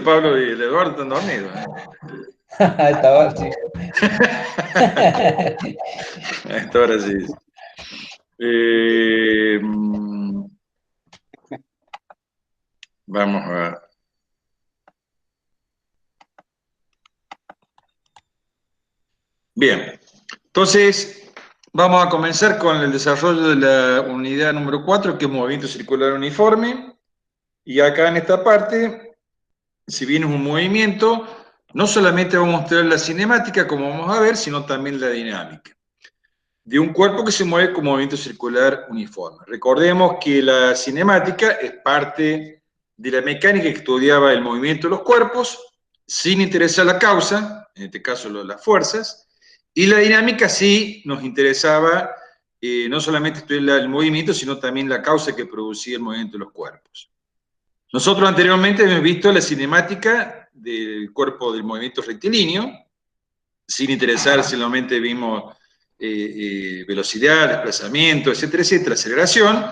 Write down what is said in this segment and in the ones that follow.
Pablo y el Eduardo están dormidos. Estaba, sí. Esto ahora sí. Eh, vamos a ver. Bien. Entonces, vamos a comenzar con el desarrollo de la unidad número 4, que es movimiento circular uniforme. Y acá en esta parte, si bien es un movimiento, no solamente vamos a mostrar la cinemática, como vamos a ver, sino también la dinámica de un cuerpo que se mueve con movimiento circular uniforme. Recordemos que la cinemática es parte de la mecánica que estudiaba el movimiento de los cuerpos, sin interesar la causa, en este caso las fuerzas, y la dinámica sí nos interesaba no solamente estudiar el movimiento, sino también la causa que producía el movimiento de los cuerpos. Nosotros anteriormente hemos visto la cinemática del cuerpo del movimiento rectilíneo, sin interesar, solamente vimos velocidad, desplazamiento, etcétera, etcétera, aceleración,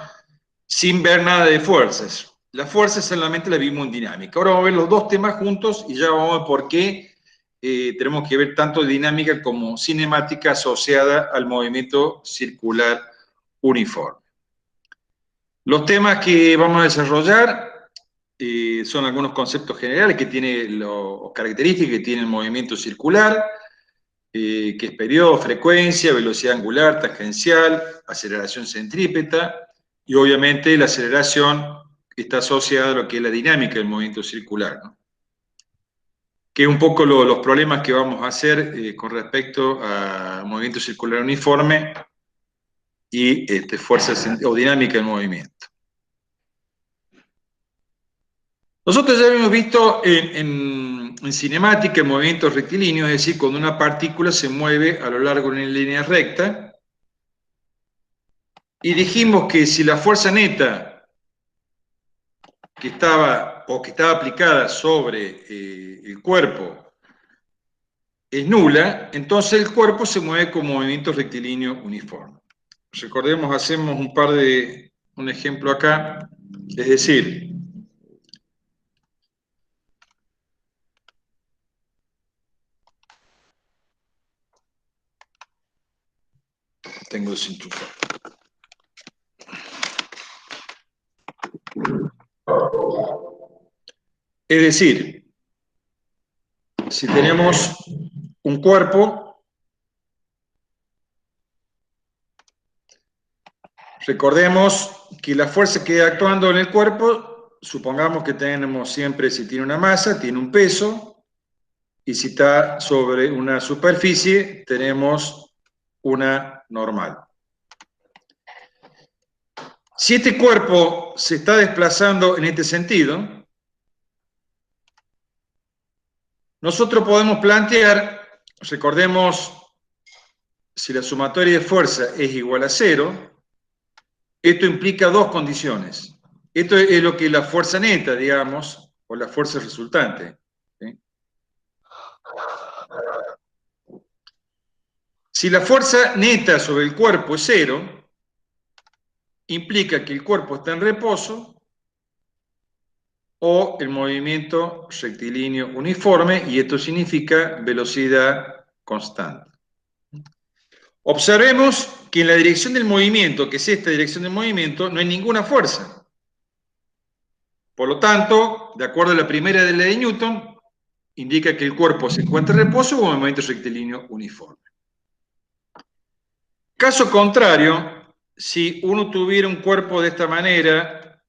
sin ver nada de fuerzas. Las fuerzas solamente las vimos en dinámica. Ahora vamos a ver los dos temas juntos y ya vamos a ver por qué tenemos que ver tanto dinámica como cinemática asociada al movimiento circular uniforme. Los temas que vamos a desarrollar son algunos conceptos generales que tiene las características que tiene el movimiento circular, que es periodo, frecuencia, velocidad angular, tangencial, aceleración centrípeta, y obviamente la aceleración está asociada a lo que es la dinámica del movimiento circular, ¿no? Que es un poco los problemas que vamos a hacer con respecto a movimiento circular uniforme y fuerza o dinámica del movimiento. Nosotros ya hemos visto en cinemática el movimiento rectilíneo, es decir, cuando una partícula se mueve a lo largo de una línea recta, y dijimos que si la fuerza neta que estaba aplicada sobre el cuerpo es nula, entonces el cuerpo se mueve con movimiento rectilíneo uniforme. Recordemos, hacemos un ejemplo acá, es decir, tengo desenchufado. Es decir, si tenemos un cuerpo, recordemos que la fuerza que está actuando en el cuerpo, supongamos que tenemos siempre, si tiene una masa, tiene un peso, y si está sobre una superficie, tenemos una normal. Si este cuerpo se está desplazando en este sentido, nosotros podemos plantear, recordemos, si la sumatoria de fuerza es igual a 0, esto implica dos condiciones. Esto es lo que es la fuerza neta, digamos, o la fuerza resultante. ¿Sí? Si la fuerza neta sobre el cuerpo es 0, implica que el cuerpo está en reposo o el movimiento rectilíneo uniforme, y esto significa velocidad constante. Observemos que en la dirección del movimiento, que es esta dirección del movimiento, no hay ninguna fuerza. Por lo tanto, de acuerdo a la primera ley de Newton, indica que el cuerpo se encuentra en reposo o en movimiento rectilíneo uniforme. Caso contrario, si uno tuviera un cuerpo de esta manera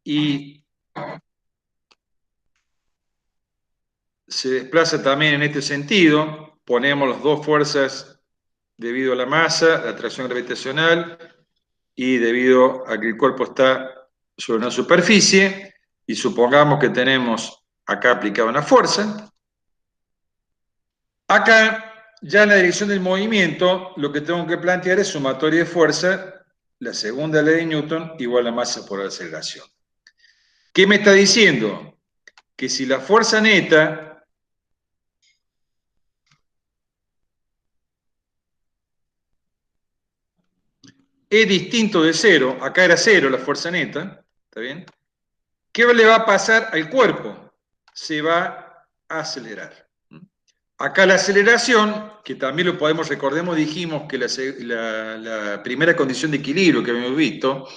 y se desplaza también en este sentido, ponemos las dos fuerzas debido a la masa, la atracción gravitacional, y debido a que el cuerpo está sobre una superficie, y supongamos que tenemos acá aplicada una fuerza, acá ya en la dirección del movimiento lo que tengo que plantear es sumatoria de fuerza, la segunda ley de Newton, igual a masa por aceleración. ¿Qué me está diciendo? Que si la fuerza neta es distinto de 0, acá era 0 la fuerza neta, ¿está bien? ¿Qué le va a pasar al cuerpo? se va a acelerar. Acá la aceleración, que también lo podemos, recordemos, dijimos que la primera condición de equilibrio que habíamos visto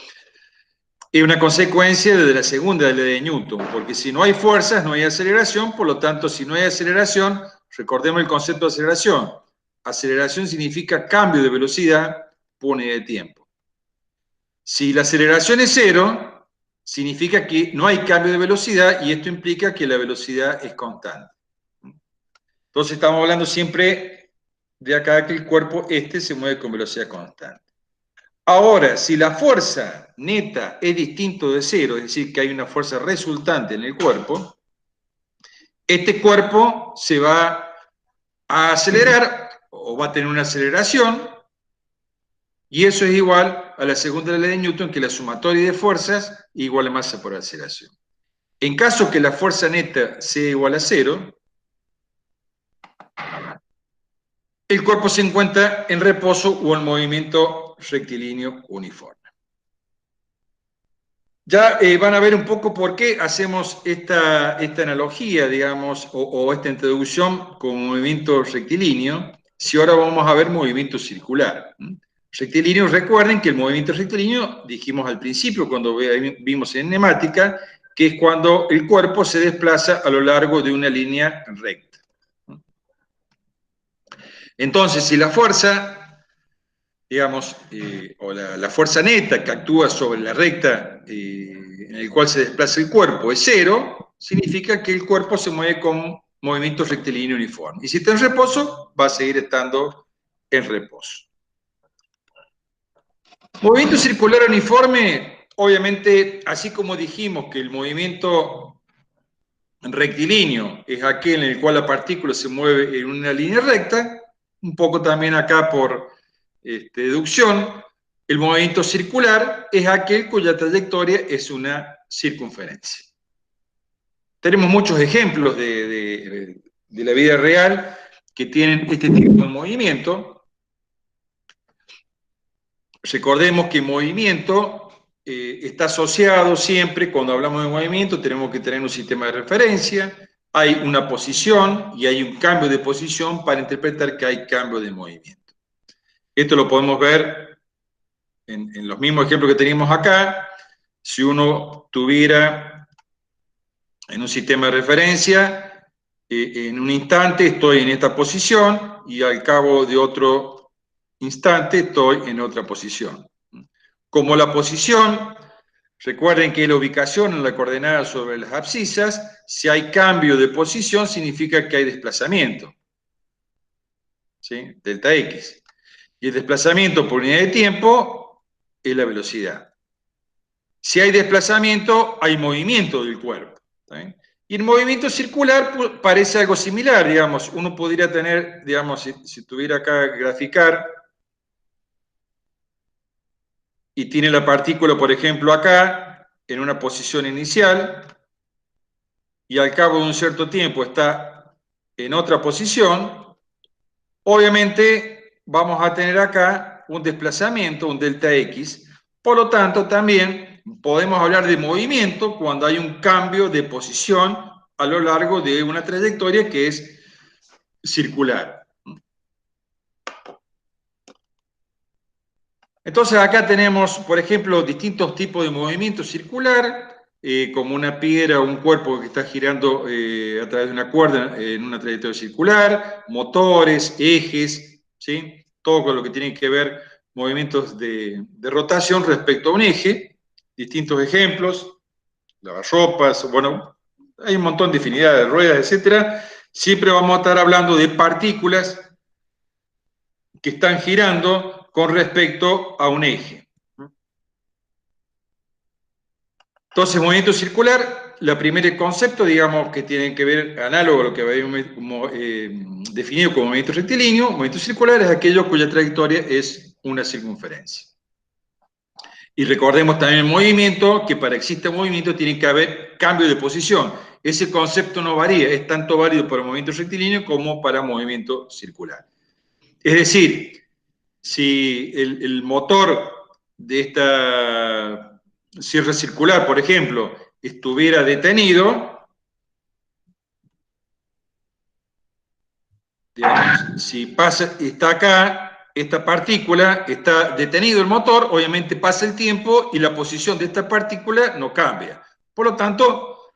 es una consecuencia de la segunda ley de Newton, porque si no hay fuerzas, no hay aceleración, por lo tanto, si no hay aceleración, recordemos el concepto de aceleración. Aceleración significa cambio de velocidad por unidad de tiempo. Si la aceleración es cero, significa que no hay cambio de velocidad y esto implica que la velocidad es constante. Entonces estamos hablando siempre de acá que el cuerpo se mueve con velocidad constante. Ahora, si la fuerza neta es distinto de cero, es decir, que hay una fuerza resultante en el cuerpo, este cuerpo se va a acelerar o va a tener una aceleración, y eso es igual a la segunda ley de Newton, que la sumatoria de fuerzas igual a masa por aceleración. En caso que la fuerza neta sea igual a cero, el cuerpo se encuentra en reposo o en movimiento rectilíneo uniforme. Ya van a ver un poco por qué hacemos esta analogía, digamos, o esta introducción con movimiento rectilíneo, si ahora vamos a ver movimiento circular. Rectilíneo, recuerden que el movimiento rectilíneo, dijimos al principio, cuando vimos en cinemática, que es cuando el cuerpo se desplaza a lo largo de una línea recta. Entonces, si la fuerza, digamos, o la fuerza neta que actúa sobre la recta en el cual se desplaza el cuerpo es cero, significa que el cuerpo se mueve con movimiento rectilíneo uniforme. Y si está en reposo, va a seguir estando en reposo. Movimiento circular uniforme, obviamente, así como dijimos que el movimiento rectilíneo es aquel en el cual la partícula se mueve en una línea recta, un poco también acá por deducción, el movimiento circular es aquel cuya trayectoria es una circunferencia. Tenemos muchos ejemplos de la vida real que tienen este tipo de movimiento. Recordemos que movimiento está asociado siempre, cuando hablamos de movimiento, tenemos que tener un sistema de referencia, hay una posición y hay un cambio de posición para interpretar que hay cambio de movimiento. Esto lo podemos ver en los mismos ejemplos que teníamos acá. Si uno tuviera en un sistema de referencia, en un instante estoy en esta posición y al cabo de otro instante estoy en otra posición. Como la posición, recuerden que la ubicación en la coordenada sobre las abscisas, si hay cambio de posición significa que hay desplazamiento, ¿sí? Delta X. Y el desplazamiento por unidad de tiempo es la velocidad. Si hay desplazamiento, hay movimiento del cuerpo, ¿sí? Y el movimiento circular parece algo similar, digamos. Uno podría tener, digamos, si tuviera acá graficar, y tiene la partícula, por ejemplo, acá, en una posición inicial, y al cabo de un cierto tiempo está en otra posición, obviamente vamos a tener acá un desplazamiento, un delta X, por lo tanto también podemos hablar de movimiento cuando hay un cambio de posición a lo largo de una trayectoria que es circular. Entonces acá tenemos, por ejemplo, distintos tipos de movimiento circular, como una piedra o un cuerpo que está girando a través de una cuerda en una trayectoria circular, motores, ejes, ¿sí? Todo con lo que tiene que ver movimientos de rotación respecto a un eje, distintos ejemplos, lavarropas, bueno, hay un montón de infinidad de ruedas, etcétera. Siempre vamos a estar hablando de partículas que están girando con respecto a un eje. Entonces, movimiento circular, el primer concepto, digamos, que tiene que ver, análogo a lo que habíamos definido como movimiento rectilíneo, movimiento circular es aquello cuya trayectoria es una circunferencia. Y recordemos también el movimiento, que para que exista movimiento tiene que haber cambio de posición. Ese concepto no varía, es tanto válido para movimiento rectilíneo como para movimiento circular. Es decir, si el motor de esta sierra circular, por ejemplo, estuviera detenido, digamos, si pasa, está acá, esta partícula, está detenido el motor, obviamente pasa el tiempo y la posición de esta partícula no cambia. Por lo tanto,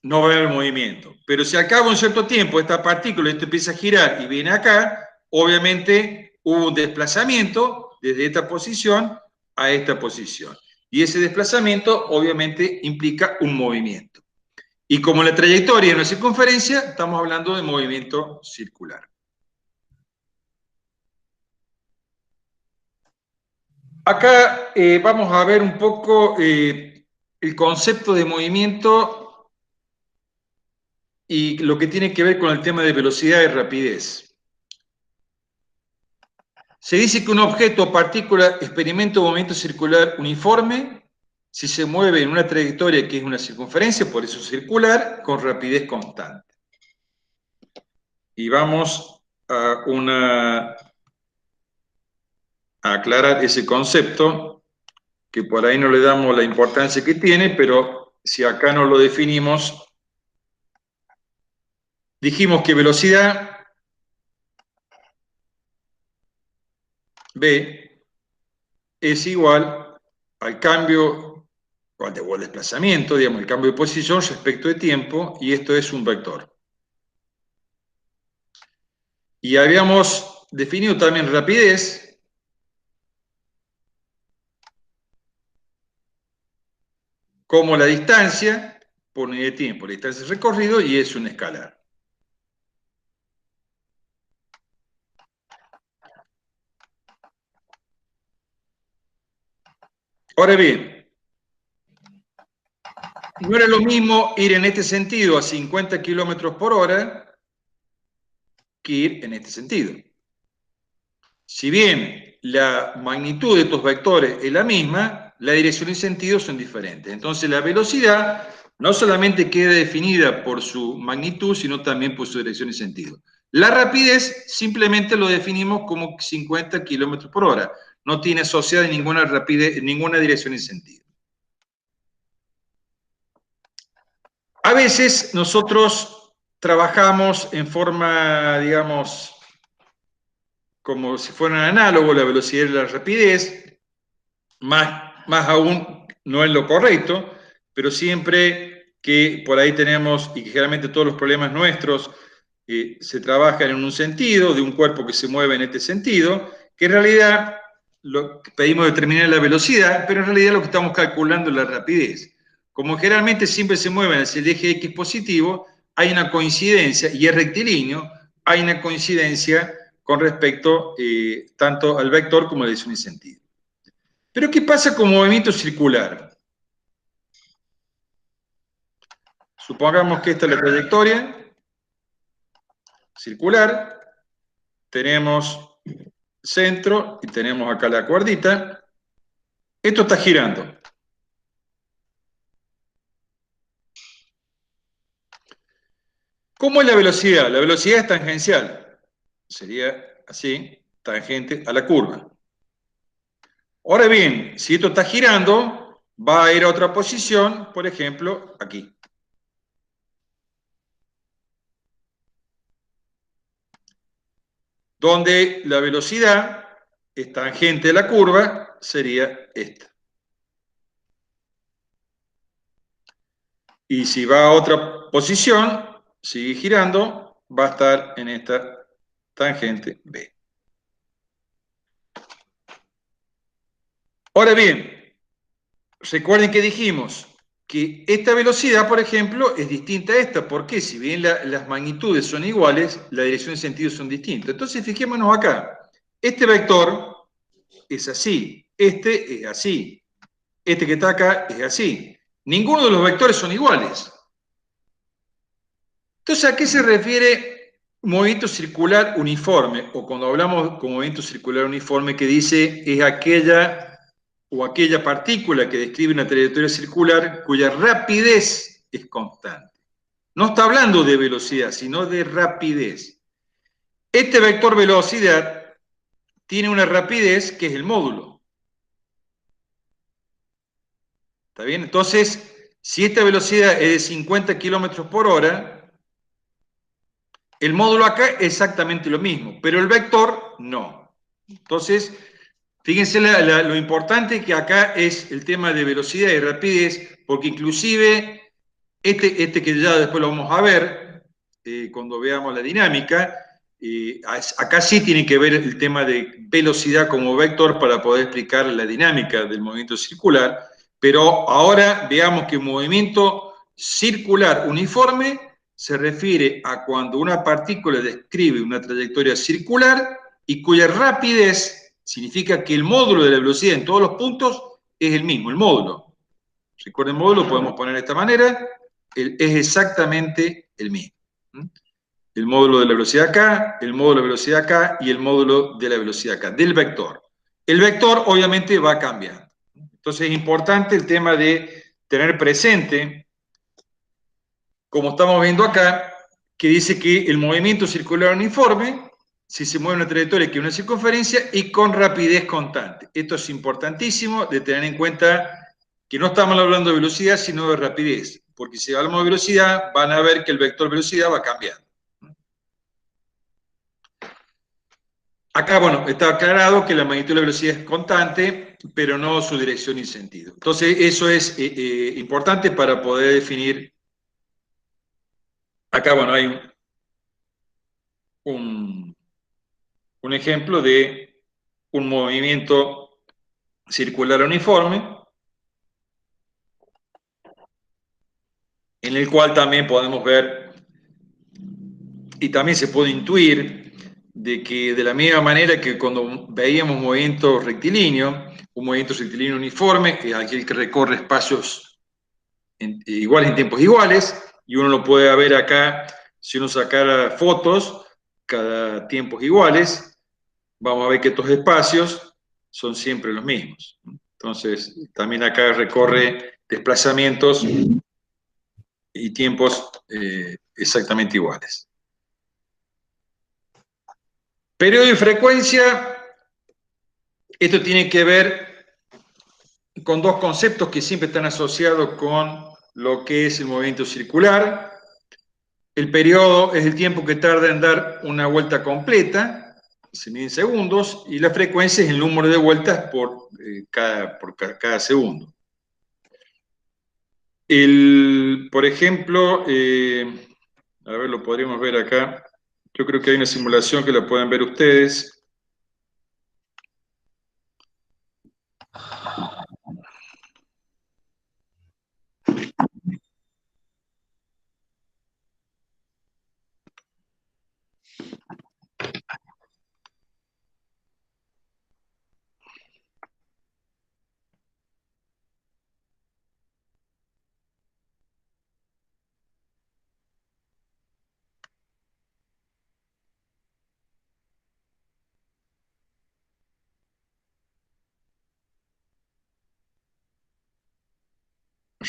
no va a haber movimiento. Pero si al cabo de un cierto tiempo esta partícula esto empieza a girar y viene acá, obviamente hubo un desplazamiento desde esta posición a esta posición. Y ese desplazamiento obviamente implica un movimiento. Y como la trayectoria es una circunferencia, estamos hablando de movimiento circular. Acá vamos a ver un poco el concepto de movimiento y lo que tiene que ver con el tema de velocidad y rapidez. Se dice que un objeto o partícula experimenta un movimiento circular uniforme si se mueve en una trayectoria que es una circunferencia, por eso circular, con rapidez constante. Y vamos a aclarar ese concepto, que por ahí no le damos la importancia que tiene, pero si acá no lo definimos, dijimos que velocidad v es igual al cambio o al desplazamiento, digamos, el cambio de posición respecto de tiempo, y esto es un vector. Y habíamos definido también rapidez como la distancia por unidad de tiempo, la distancia recorrido, y es un escalar. Ahora bien, no era lo mismo ir en este sentido a 50 kilómetros por hora que ir en este sentido. Si bien la magnitud de estos vectores es la misma, la dirección y sentido son diferentes. Entonces la velocidad no solamente queda definida por su magnitud, sino también por su dirección y sentido. La rapidez simplemente lo definimos como 50 kilómetros por hora. No tiene asociada ninguna rapidez, ninguna dirección y sentido. A veces nosotros trabajamos en forma, digamos, como si fueran análogos, la velocidad y la rapidez, más aún no es lo correcto, pero siempre que por ahí tenemos, y que generalmente todos los problemas nuestros se trabajan en un sentido, de un cuerpo que se mueve en este sentido, que en realidad lo que pedimos determinar la velocidad, pero en realidad lo que estamos calculando es la rapidez. Como generalmente siempre se mueven hacia el eje X positivo, hay una coincidencia, y es rectilíneo, hay una coincidencia con respecto tanto al vector como a la dirección y sentido. Pero ¿qué pasa con movimiento circular? Supongamos que esta es la trayectoria circular, tenemos centro y tenemos acá la cuerdita. Esto está girando. ¿Cómo es la velocidad? La velocidad es tangencial. Sería así, tangente a la curva. Ahora bien, si esto está girando, va a ir a otra posición, por ejemplo, aquí. Donde la velocidad es tangente a la curva, sería esta. Y si va a otra posición, sigue girando, va a estar en esta tangente B. Ahora bien, recuerden que dijimos que esta velocidad, por ejemplo, es distinta a esta. ¿Por qué? Si bien las magnitudes son iguales, la dirección y sentido son distintas. Entonces, fijémonos acá. Este vector es así, este es así, este que está acá es así. Ninguno de los vectores son iguales. Entonces, ¿a qué se refiere movimiento circular uniforme? O cuando hablamos con movimiento circular uniforme, que dice es aquella partícula que describe una trayectoria circular cuya rapidez es constante. No está hablando de velocidad, sino de rapidez. Este vector velocidad tiene una rapidez que es el módulo. ¿Está bien? Entonces, si esta velocidad es de 50 kilómetros por hora, El módulo acá es exactamente lo mismo, pero el vector no. Entonces, fíjense lo importante que acá es el tema de velocidad y rapidez, porque inclusive este que ya después lo vamos a ver, cuando veamos la dinámica, acá sí tiene que ver el tema de velocidad como vector para poder explicar la dinámica del movimiento circular, pero ahora veamos que movimiento circular uniforme se refiere a cuando una partícula describe una trayectoria circular y cuya rapidez significa que el módulo de la velocidad en todos los puntos es el mismo, el módulo. Recuerden, el módulo podemos poner de esta manera, es exactamente el mismo. El módulo de la velocidad acá, el módulo de la velocidad acá y el módulo de la velocidad acá, del vector. El vector obviamente va cambiando. Entonces es importante el tema de tener presente, como estamos viendo acá, que dice que el movimiento circular uniforme, si se mueve una trayectoria que es una circunferencia y con rapidez constante. Esto es importantísimo de tener en cuenta que no estamos hablando de velocidad, sino de rapidez, porque si hablamos de velocidad, van a ver que el vector velocidad va cambiando. Acá, bueno, está aclarado que la magnitud de la velocidad es constante, pero no su dirección y sentido. Entonces, eso es importante para poder definir. Acá, bueno, hay un ejemplo de un movimiento circular uniforme, en el cual también podemos ver, y también se puede intuir, de que de la misma manera que cuando veíamos movimiento rectilíneo, un movimiento rectilíneo uniforme, que es aquel que recorre espacios iguales en tiempos iguales, y uno lo puede ver acá, si uno sacara fotos, cada tiempos iguales, vamos a ver que estos espacios son siempre los mismos. Entonces, también acá recorre desplazamientos y tiempos exactamente iguales. Periodo y frecuencia, esto tiene que ver con dos conceptos que siempre están asociados con lo que es el movimiento circular. El periodo es el tiempo que tarda en dar una vuelta completa, se mide en segundos, y la frecuencia es el número de vueltas por cada segundo. Por ejemplo, a ver, lo podríamos ver acá. Yo creo que hay una simulación que la pueden ver ustedes.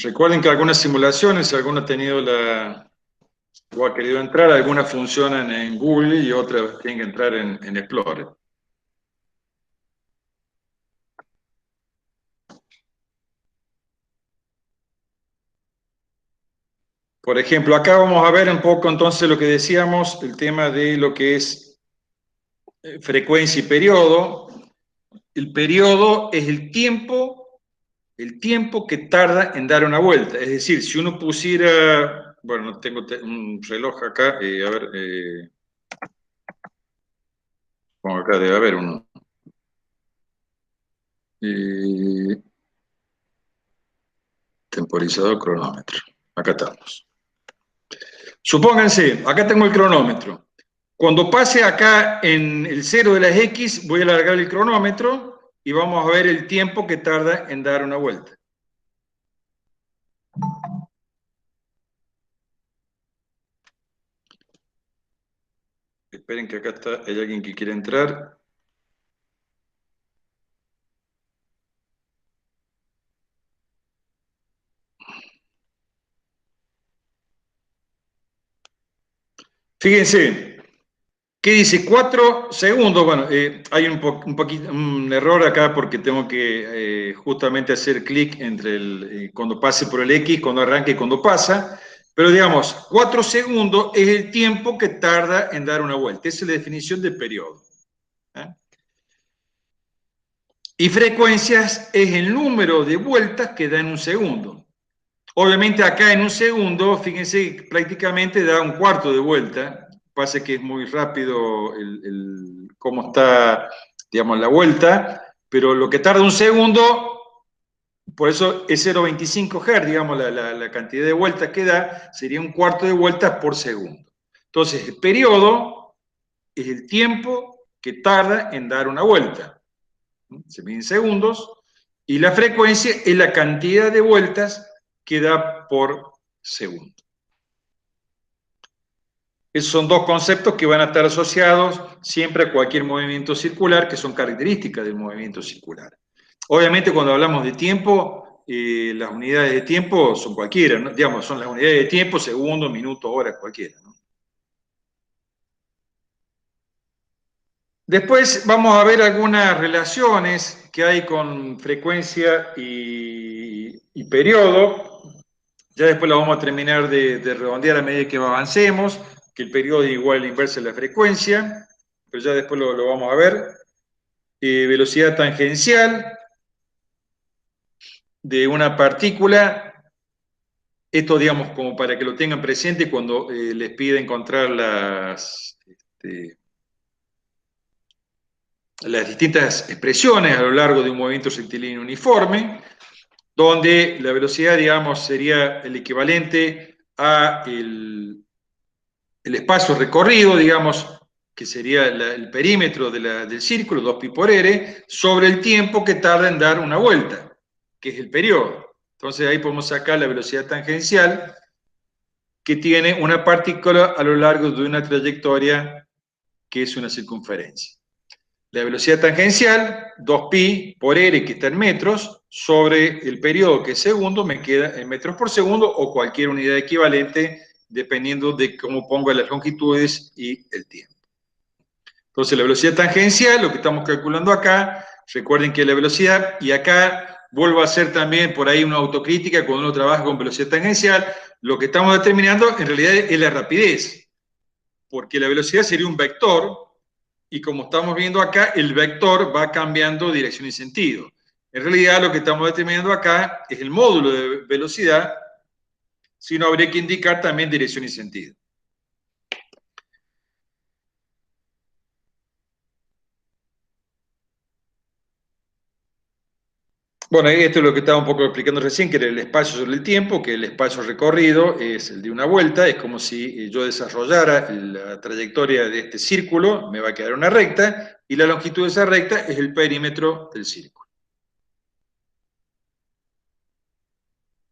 Recuerden que algunas simulaciones, si alguno ha tenido o ha querido entrar, algunas funcionan en Google y otras tienen que entrar en Explorer. Por ejemplo, acá vamos a ver un poco entonces lo que decíamos, el tema de lo que es frecuencia y periodo. El periodo es el tiempo que tarda en dar una vuelta. Es decir, si uno pusiera, bueno, tengo un reloj acá, a ver, pongo acá, debe haber uno. Temporizador, cronómetro. Acá estamos. Supónganse, acá tengo el cronómetro. Cuando pase acá en el 0 de las X, voy a alargar el cronómetro y vamos a ver el tiempo que tarda en dar una vuelta. Esperen que acá hay alguien que quiere entrar. Fíjense, ¿qué dice? 4 segundos. Bueno, hay un error acá porque tengo que justamente hacer clic entre cuando pase por el X, cuando arranque y cuando pasa. Pero digamos, 4 segundos es el tiempo que tarda en dar una vuelta. Esa es la definición de periodo. Y frecuencias es el número de vueltas que da en un segundo. Obviamente acá en un segundo, fíjense que prácticamente da un cuarto de vuelta. Pasa que es muy rápido cómo está, digamos, la vuelta, pero lo que tarda un segundo, por eso es 0,25 Hz, digamos, la cantidad de vueltas que da, sería un cuarto de vueltas por segundo. Entonces, el periodo es el tiempo que tarda en dar una vuelta. Se mide en segundos, y la frecuencia es la cantidad de vueltas que da por segundo. Esos son dos conceptos que van a estar asociados siempre a cualquier movimiento circular, que son características del movimiento circular. Obviamente, cuando hablamos de tiempo, las unidades de tiempo son cualquiera, ¿no? Digamos, son las unidades de tiempo, segundos, minutos, horas, cualquiera, ¿no? Después vamos a ver algunas relaciones que hay con frecuencia y periodo. Ya después lo vamos a terminar de redondear a medida que avancemos, que el periodo es igual a la inversa de la frecuencia, pero ya después lo vamos a ver. Velocidad tangencial de una partícula. Esto, digamos, como para que lo tengan presente cuando les pide encontrar las distintas expresiones a lo largo de un movimiento rectilíneo uniforme, donde la velocidad, digamos, sería el equivalente a el espacio recorrido, digamos, que sería el perímetro del círculo, 2π por r, sobre el tiempo que tarda en dar una vuelta, que es el periodo. Entonces ahí podemos sacar la velocidad tangencial, que tiene una partícula a lo largo de una trayectoria que es una circunferencia. La velocidad tangencial, 2π por r, que está en metros, sobre el periodo, que es segundo, me queda en metros por segundo, o cualquier unidad equivalente, dependiendo de cómo ponga las longitudes y el tiempo. Entonces, la velocidad tangencial, lo que estamos calculando acá, recuerden que la velocidad, y acá vuelvo a hacer también por ahí una autocrítica cuando uno trabaja con velocidad tangencial, lo que estamos determinando en realidad es la rapidez, porque la velocidad sería un vector, y como estamos viendo acá, el vector va cambiando dirección y sentido. En realidad, lo que estamos determinando acá es el módulo de velocidad, si no habría que indicar también dirección y sentido. Bueno, esto es lo que estaba un poco explicando recién, que era el espacio sobre el tiempo, que el espacio recorrido es el de una vuelta, es como si yo desarrollara la trayectoria de este círculo, me va a quedar una recta, y la longitud de esa recta es el perímetro del círculo.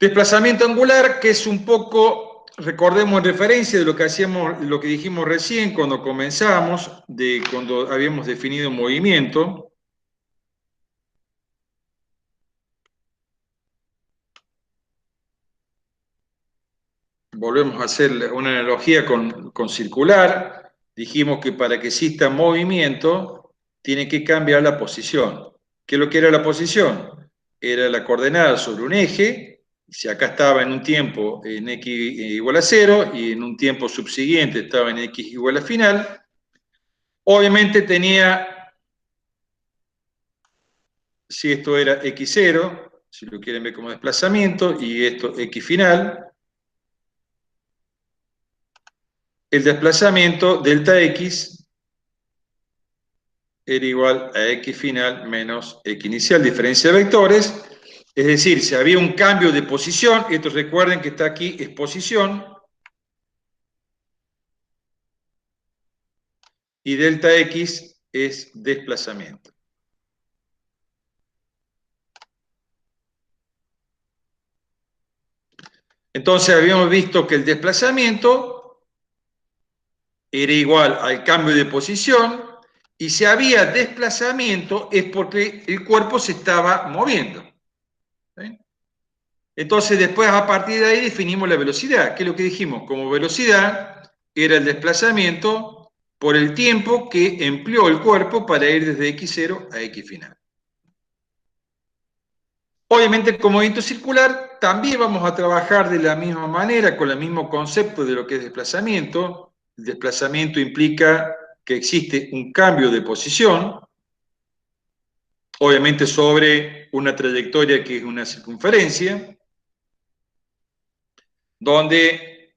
Desplazamiento angular, que es un poco, recordemos en referencia de lo que hacíamos, lo que dijimos recién cuando comenzamos, de cuando habíamos definido movimiento. Volvemos a hacer una analogía con circular. Dijimos que para que exista movimiento, tiene que cambiar la posición. ¿Qué es lo que era la posición? Era la coordenada sobre un eje. Si acá estaba en un tiempo en x igual a 0 y en un tiempo subsiguiente estaba en x igual a final, obviamente tenía, si esto era x0, si lo quieren ver como desplazamiento, y esto x final, el desplazamiento delta x era igual a x final menos x inicial, diferencia de vectores. Es decir, si había un cambio de posición, esto recuerden que está aquí, es posición, y delta x es desplazamiento. Entonces habíamos visto que el desplazamiento era igual al cambio de posición, y si había desplazamiento es porque el cuerpo se estaba moviendo. ¿Sí? Entonces después a partir de ahí definimos la velocidad, que es lo que dijimos, como velocidad era el desplazamiento por el tiempo que empleó el cuerpo para ir desde x0 a x final. Obviamente el movimiento circular acá también vamos a trabajar de la misma manera, con el mismo concepto de lo que es desplazamiento. El desplazamiento implica que existe un cambio de posición, obviamente sobre una trayectoria que es una circunferencia, donde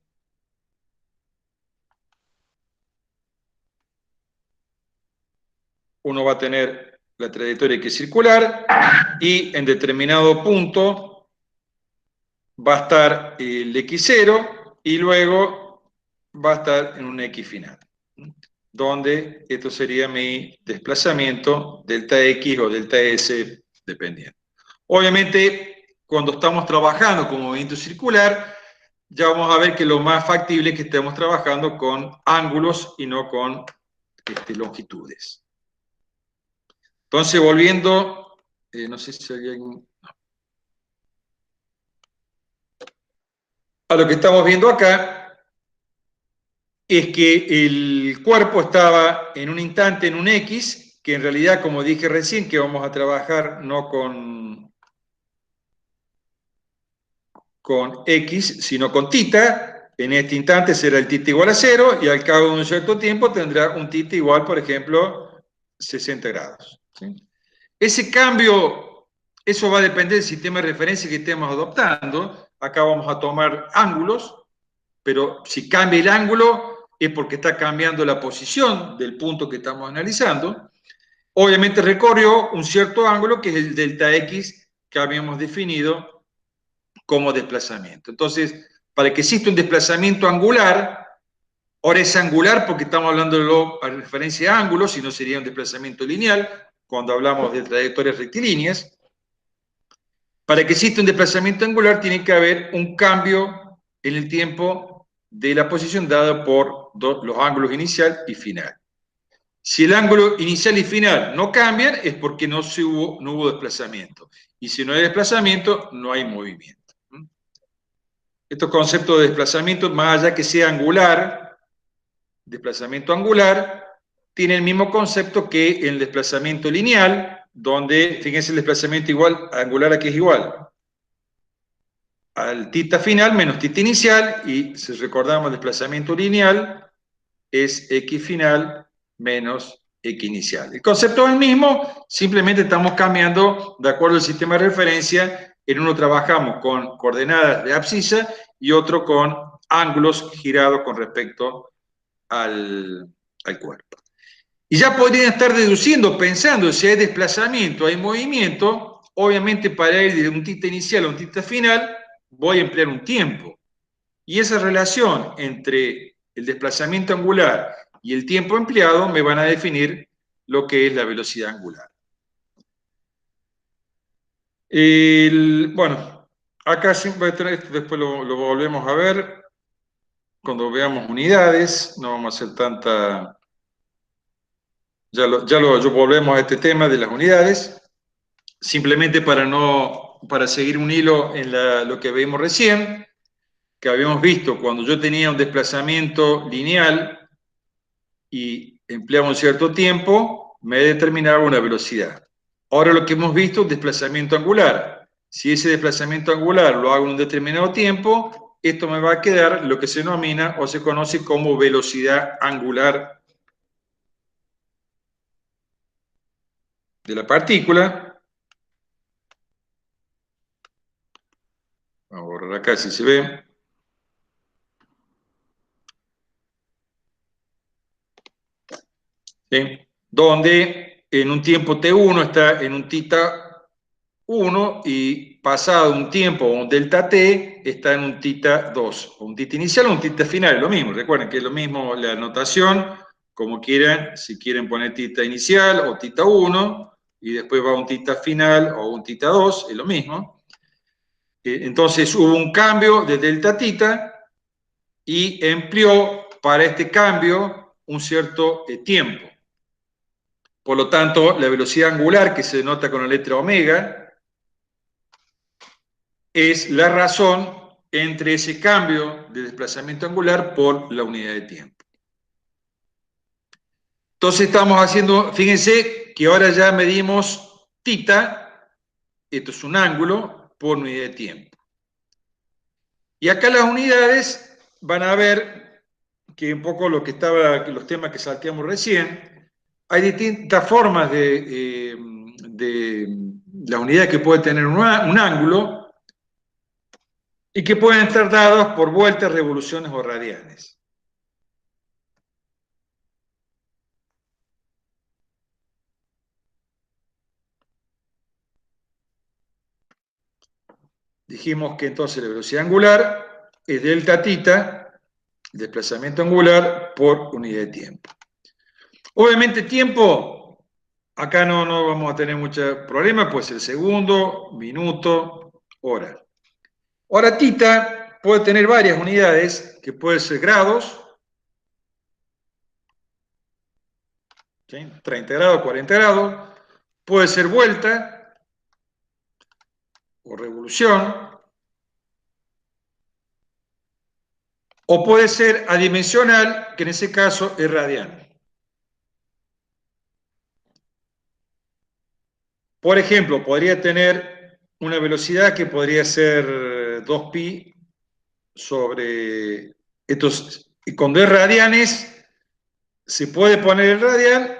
uno va a tener la trayectoria que es circular y en determinado punto va a estar el x0 y luego va a estar en un x final, donde esto sería mi desplazamiento delta x o delta s, dependiendo. Obviamente, cuando estamos trabajando con movimiento circular, ya vamos a ver que lo más factible es que estemos trabajando con ángulos y no con longitudes. Entonces, volviendo, no sé si hay alguien... A lo que estamos viendo acá, es que el cuerpo estaba en un instante en un X, que en realidad, como dije recién, que vamos a trabajar no con X, sino con θ. En este instante será el θ igual a 0, y al cabo de un cierto tiempo tendrá un θ igual, por ejemplo, 60 grados. ¿Sí? Ese cambio, eso va a depender del sistema de referencia que estemos adoptando. Acá vamos a tomar ángulos, pero si cambia el ángulo es porque está cambiando la posición del punto que estamos analizando. Obviamente recorrió un cierto ángulo que es el delta X que habíamos definido como desplazamiento. Entonces, para que exista un desplazamiento angular, ahora es angular porque estamos hablando a referencia a ángulos, si no sería un desplazamiento lineal, cuando hablamos de trayectorias rectilíneas. Para que exista un desplazamiento angular tiene que haber un cambio en el tiempo de la posición dada por los ángulos inicial y final. Si el ángulo inicial y final no cambian, es porque no hubo desplazamiento. Y si no hay desplazamiento, no hay movimiento. Estos conceptos de desplazamiento, más allá que sea angular, desplazamiento angular, tiene el mismo concepto que el desplazamiento lineal, donde, fíjense, el desplazamiento igual, angular aquí es igual al θ final menos θ inicial, y si recordamos el desplazamiento lineal, es x final menos x inicial. El concepto es el mismo, simplemente estamos cambiando de acuerdo al sistema de referencia. En uno trabajamos con coordenadas de abscisa y otro con ángulos girados con respecto al cuerpo. Y ya podrían estar deduciendo, pensando si hay desplazamiento, hay movimiento. Obviamente, para ir de un θ inicial a un θ final, voy a emplear un tiempo. Y esa relación entre el desplazamiento angular y el tiempo empleado me van a definir lo que es la velocidad angular. Bueno, acá siempre después lo volvemos a ver cuando veamos unidades. No vamos a hacer tanta... Ya volvemos a este tema de las unidades. Simplemente para seguir un hilo en lo que vimos recién, que habíamos visto cuando yo tenía un desplazamiento lineal y empleaba un cierto tiempo, me determinaba una velocidad. Ahora lo que hemos visto es un desplazamiento angular. Si ese desplazamiento angular lo hago en un determinado tiempo, esto me va a quedar lo que se denomina o se conoce como velocidad angular de la partícula. Vamos a borrar acá si se ve. ¿Sí? Donde en un tiempo t1 está en un θ1 y pasado un tiempo, un delta t, está en un θ2, o un θ inicial o un θ final, es lo mismo. Recuerden que es lo mismo la anotación, como quieran, si quieren poner θ inicial o θ1, y después va un θ final o un θ2, es lo mismo. Entonces hubo un cambio de delta θ y empleó para este cambio un cierto tiempo. Por lo tanto, la velocidad angular, que se denota con la letra omega, es la razón entre ese cambio de desplazamiento angular por la unidad de tiempo. Entonces estamos haciendo, fíjense que ahora ya medimos θ, esto es un ángulo, por unidad de tiempo. Y acá las unidades van a ver que un poco lo que estaba, los temas que salteamos recién, hay distintas formas de las unidades que puede tener un ángulo y que pueden estar dados por vueltas, revoluciones o radianes. Dijimos que entonces la velocidad angular es delta tita, desplazamiento angular por unidad de tiempo. Obviamente tiempo, acá no vamos a tener mucho problema, puede ser segundo, minuto, hora. Ahora tita puede tener varias unidades, que pueden ser grados, ¿sí? 30 grados, 40 grados, puede ser vuelta o revolución, o puede ser adimensional, que en ese caso es radian. Por ejemplo, podría tener una velocidad que podría ser 2pi sobre estos, y con 2 radianes se puede poner el radian,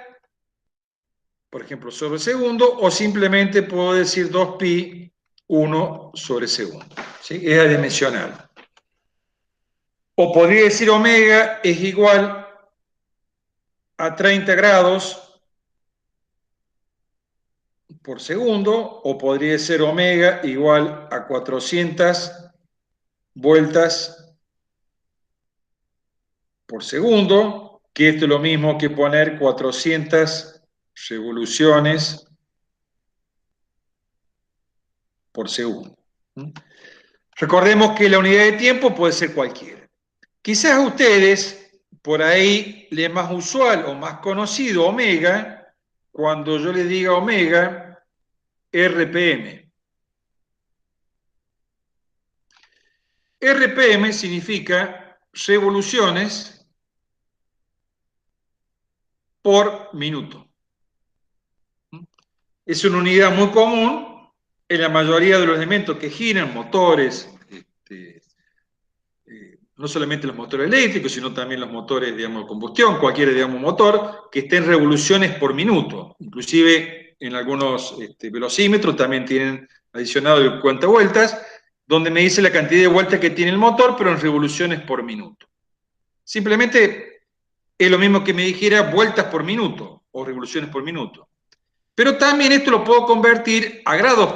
por ejemplo, sobre segundo, o simplemente puedo decir 2pi 1 sobre segundo. ¿Sí? Es adimensional. O podría decir omega es igual a 30 grados por segundo, o podría ser omega igual a 400 vueltas por segundo, que esto es lo mismo que poner 400 revoluciones por segundo. Recordemos que la unidad de tiempo puede ser cualquiera. Quizás a ustedes, por ahí, le es más usual o más conocido omega, cuando yo les diga omega, RPM. RPM significa revoluciones por minuto. Es una unidad muy común en la mayoría de los elementos que giran, motores, no solamente los motores eléctricos, sino también los motores, digamos, de combustión, cualquier, digamos, motor que esté en revoluciones por minuto. Inclusive en algunos velocímetros también tienen adicionado el cuentavueltas, donde me dice la cantidad de vueltas que tiene el motor, pero en revoluciones por minuto. Simplemente es lo mismo que me dijera vueltas por minuto o revoluciones por minuto. Pero también esto lo puedo convertir a grados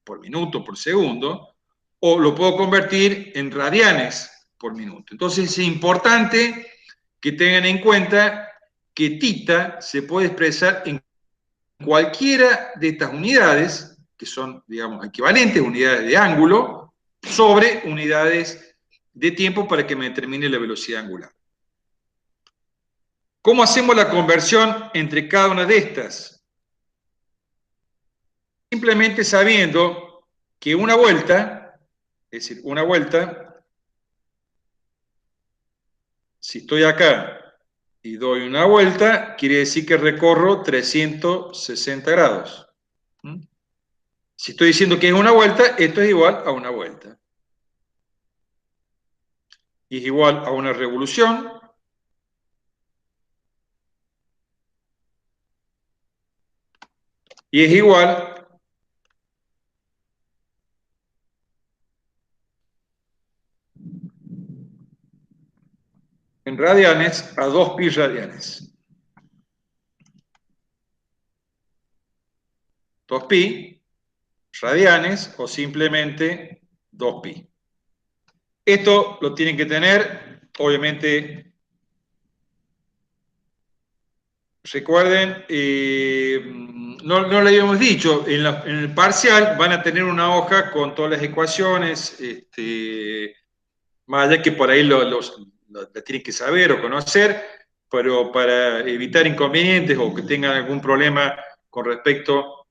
por minuto, por segundo, o lo puedo convertir en radianes por minuto. Entonces es importante que tengan en cuenta que tita se puede expresar en cualquiera de estas unidades, que son, digamos, equivalentes, unidades de ángulo, sobre unidades de tiempo para que me determine la velocidad angular. ¿Cómo hacemos la conversión entre cada una de estas? Simplemente sabiendo que una vuelta, es decir, una vuelta, si estoy acá y doy una vuelta, quiere decir que recorro 360 grados. Si estoy diciendo que es una vuelta, esto es igual a una vuelta. Y es igual a una revolución. Y es igual en radianes a 2pi radianes. 2pi radianes o simplemente 2pi. Esto lo tienen que tener, obviamente, recuerden, no lo habíamos dicho, en el parcial van a tener una hoja con todas las ecuaciones, más allá que por ahí la tienen que saber o conocer, pero para evitar inconvenientes o que tengan algún problema con respecto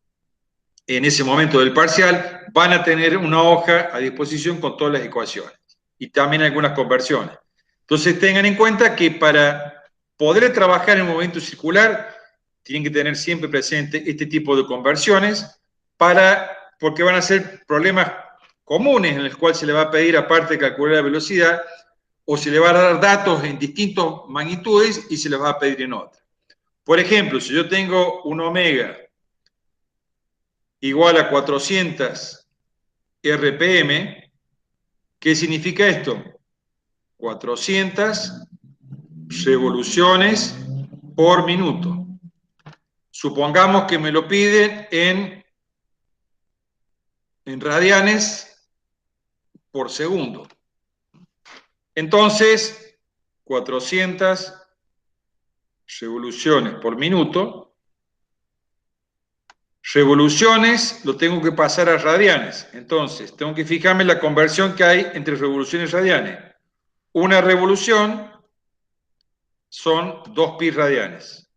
en ese momento del parcial, van a tener una hoja a disposición con todas las ecuaciones y también algunas conversiones. Entonces tengan en cuenta que para poder trabajar en movimiento circular, tienen que tener siempre presente este tipo de conversiones, porque van a ser problemas comunes en el cual se le va a pedir, aparte de calcular la velocidad, o se le va a dar datos en distintas magnitudes y se les va a pedir en otra. Por ejemplo, si yo tengo un omega igual a 400 RPM, ¿qué significa esto? 400 revoluciones por minuto. Supongamos que me lo piden en radianes por segundo. Entonces, 400 revoluciones por minuto. Revoluciones lo tengo que pasar a radianes. Entonces, tengo que fijarme en la conversión que hay entre revoluciones y radianes. Una revolución son 2pi radianes.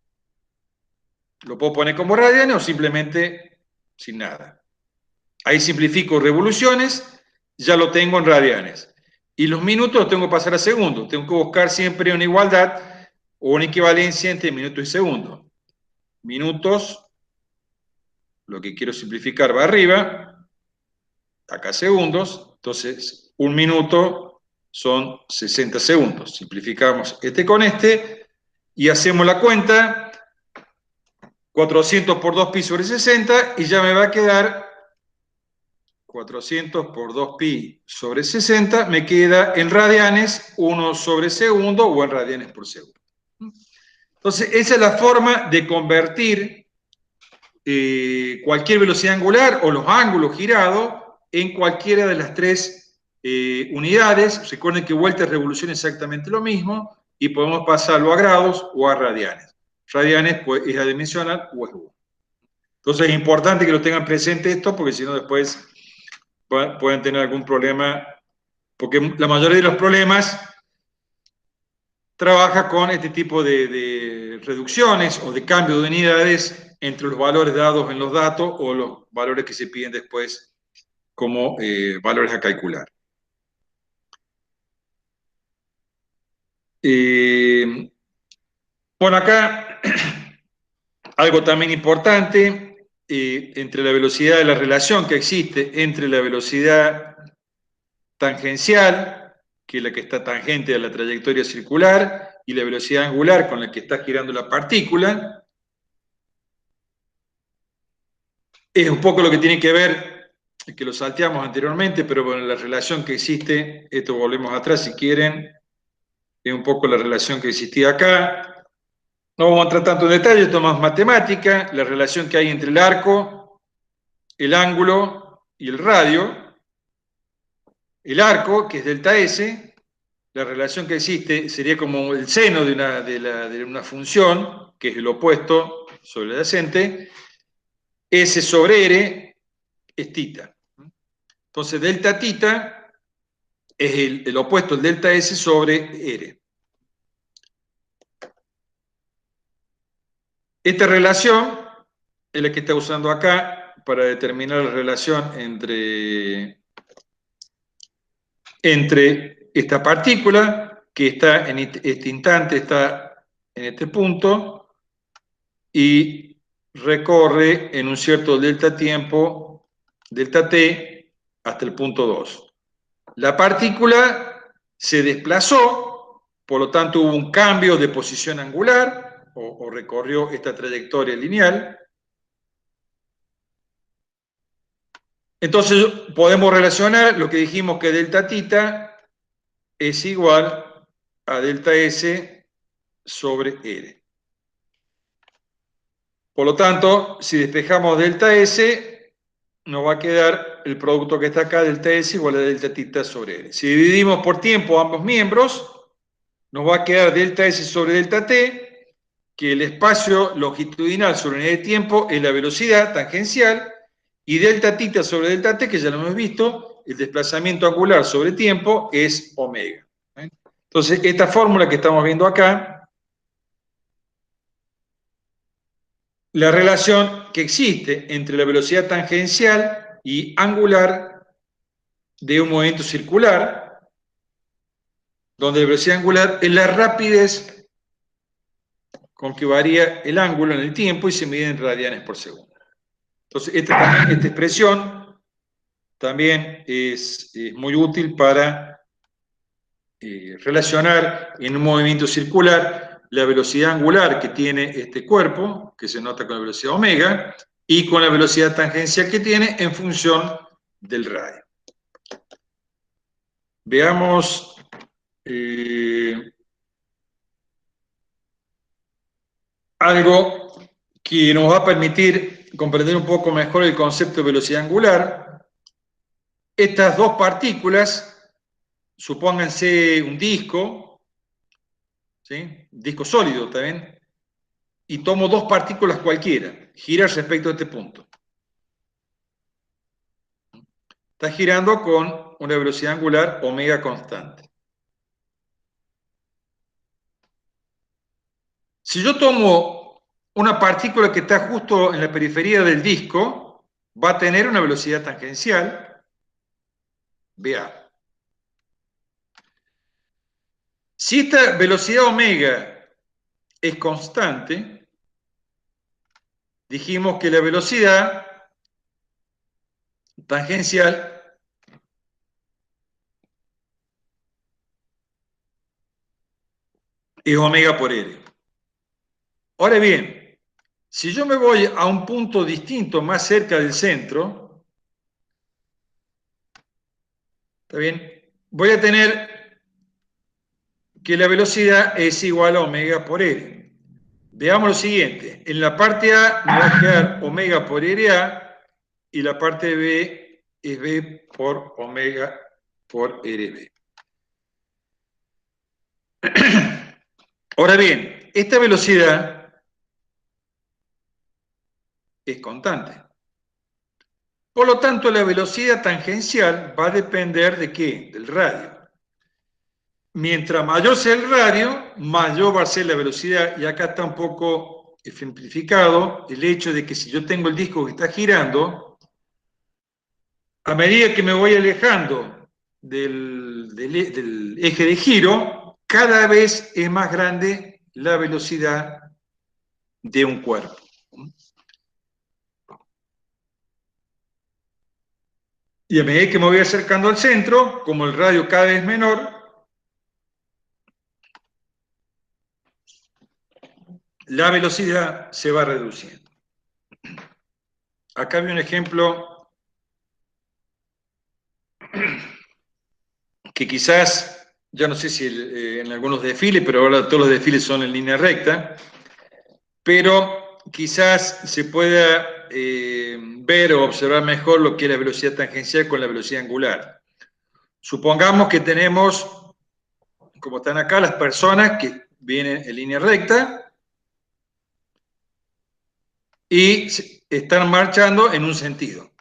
Lo puedo poner como radianes o simplemente sin nada. Ahí simplifico revoluciones, ya lo tengo en radianes. Y los minutos los tengo que pasar a segundos. Tengo que buscar siempre una igualdad o una equivalencia entre minuto y segundo. Minutos, lo que quiero simplificar va arriba, acá segundos, entonces un minuto son 60 segundos. Simplificamos este con este y hacemos la cuenta, 400 por 2pi sobre 60 y ya me va a quedar 400 por 2pi sobre 60, me queda en radianes 1 sobre segundo o en radianes por segundo. Entonces, esa es la forma de convertir cualquier velocidad angular o los ángulos girados en cualquiera de las tres unidades. Recuerden que vuelta y revolución es exactamente lo mismo y podemos pasarlo a grados o a radianes. Radianes pues, es adimensional o es 1. Entonces es importante que lo tengan presente esto porque si no después pueden tener algún problema, porque la mayoría de los problemas trabaja con este tipo de reducciones o de cambio de unidades entre los valores dados en los datos o los valores que se piden después como valores a calcular. Bueno, acá algo también importante, entre la velocidad de la relación que existe entre la velocidad tangencial, que es la que está tangente a la trayectoria circular, y la velocidad angular con la que está girando la partícula. Es un poco lo que tiene que ver, que lo salteamos anteriormente, pero bueno, la relación que existe, esto volvemos atrás si quieren, es un poco la relación que existía acá. No vamos a entrar tanto en detalle, esto es más matemática, la relación que hay entre el arco, el ángulo y el radio. El arco, que es delta S, la relación que existe sería como el seno de una función, que es el opuesto sobre el adyacente. S sobre R es tita. Entonces, delta tita es el opuesto, el delta S sobre R. Esta relación es la que está usando acá para determinar la relación entre esta partícula que está en este instante, está en este punto, y recorre en un cierto delta tiempo, delta t, hasta el punto 2. La partícula se desplazó, por lo tanto hubo un cambio de posición angular, o recorrió esta trayectoria lineal. Entonces podemos relacionar lo que dijimos que delta tita es igual a delta S sobre R. Por lo tanto, si despejamos delta S, nos va a quedar el producto que está acá, delta S igual a delta tita sobre R. Si dividimos por tiempo ambos miembros, nos va a quedar delta S sobre delta T, que el espacio longitudinal sobre unidad de tiempo es la velocidad tangencial, y delta tita sobre delta T, que ya lo hemos visto, el desplazamiento angular sobre tiempo es omega. Entonces, esta fórmula que estamos viendo acá, la relación que existe entre la velocidad tangencial y angular de un movimiento circular, donde la velocidad angular es la rapidez con que varía el ángulo en el tiempo y se mide en radianes por segundo. Entonces, esta expresión también es muy útil para relacionar en un movimiento circular la velocidad angular que tiene este cuerpo, que se nota con la velocidad omega, y con la velocidad tangencial que tiene en función del radio. Veamos algo que nos va a permitir comprender un poco mejor el concepto de velocidad angular. Estas dos partículas, supónganse un disco, ¿sí? Disco sólido también, y tomo dos partículas cualquiera, gira respecto a este punto. Está girando con una velocidad angular omega constante. Si yo tomo una partícula que está justo en la periferia del disco, va a tener una velocidad tangencial, vea. Si esta velocidad omega es constante, dijimos que la velocidad tangencial es omega por R. Ahora bien, si yo me voy a un punto distinto más cerca del centro, ¿está bien? Voy a tener que la velocidad es igual a omega por R. Veamos lo siguiente. En la parte A me va a quedar omega por RA y la parte B es B por omega por RB. Ahora bien, esta velocidad es constante. Por lo tanto, la velocidad tangencial va a depender ¿de qué? Del radio. Mientras mayor sea el radio, mayor va a ser la velocidad. Y acá está un poco ejemplificado el hecho de que si yo tengo el disco que está girando, a medida que me voy alejando del eje de giro, cada vez es más grande la velocidad de un cuerpo. Y a medida que me voy acercando al centro, como el radio cada vez es menor, la velocidad se va reduciendo. Acá hay un ejemplo que quizás, ya no sé si en algunos desfiles, pero ahora todos los desfiles son en línea recta, pero quizás se pueda ver o observar mejor lo que es la velocidad tangencial con la velocidad angular. Supongamos que tenemos, como están acá, las personas que vienen en línea recta y están marchando en un sentido.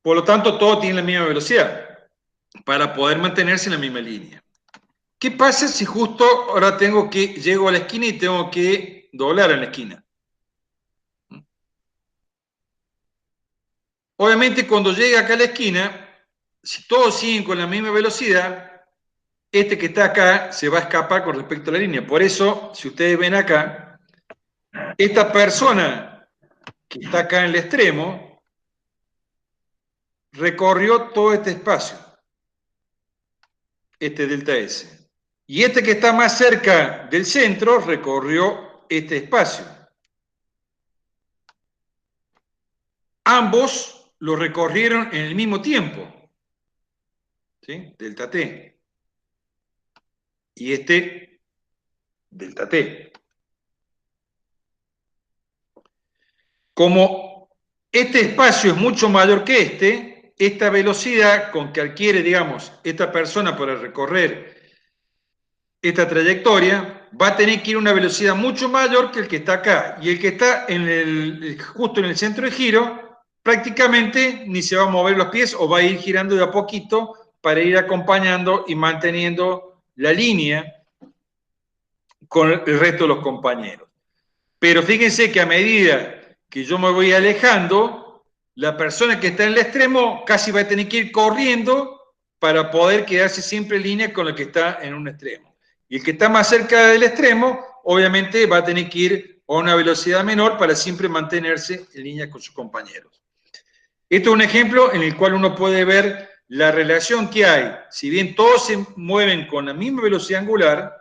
Por lo tanto, todo tiene la misma velocidad para poder mantenerse en la misma línea. ¿Qué pasa si justo ahora llego a la esquina y tengo que doblar en la esquina? Obviamente, cuando llegue acá a la esquina, si todos siguen con la misma velocidad, este que está acá se va a escapar con respecto a la línea. Por eso, si ustedes ven acá, esta persona que está acá en el extremo recorrió todo este espacio, este delta S. Y este que está más cerca del centro recorrió este espacio. Ambos lo recorrieron en el mismo tiempo, ¿sí? Delta T. Y este, delta T. Como este espacio es mucho mayor que esta velocidad con que adquiere, digamos, esta persona para recorrer esta trayectoria, va a tener que ir a una velocidad mucho mayor que el que está acá. Y el que está justo en el centro de giro, prácticamente ni se va a mover los pies o va a ir girando de a poquito para ir acompañando y manteniendo la línea con el resto de los compañeros. Pero fíjense que a medida que yo me voy alejando, la persona que está en el extremo casi va a tener que ir corriendo para poder quedarse siempre en línea con el que está en un extremo. Y el que está más cerca del extremo, obviamente va a tener que ir a una velocidad menor para siempre mantenerse en línea con sus compañeros. Esto es un ejemplo en el cual uno puede ver la relación que hay. Si bien todos se mueven con la misma velocidad angular,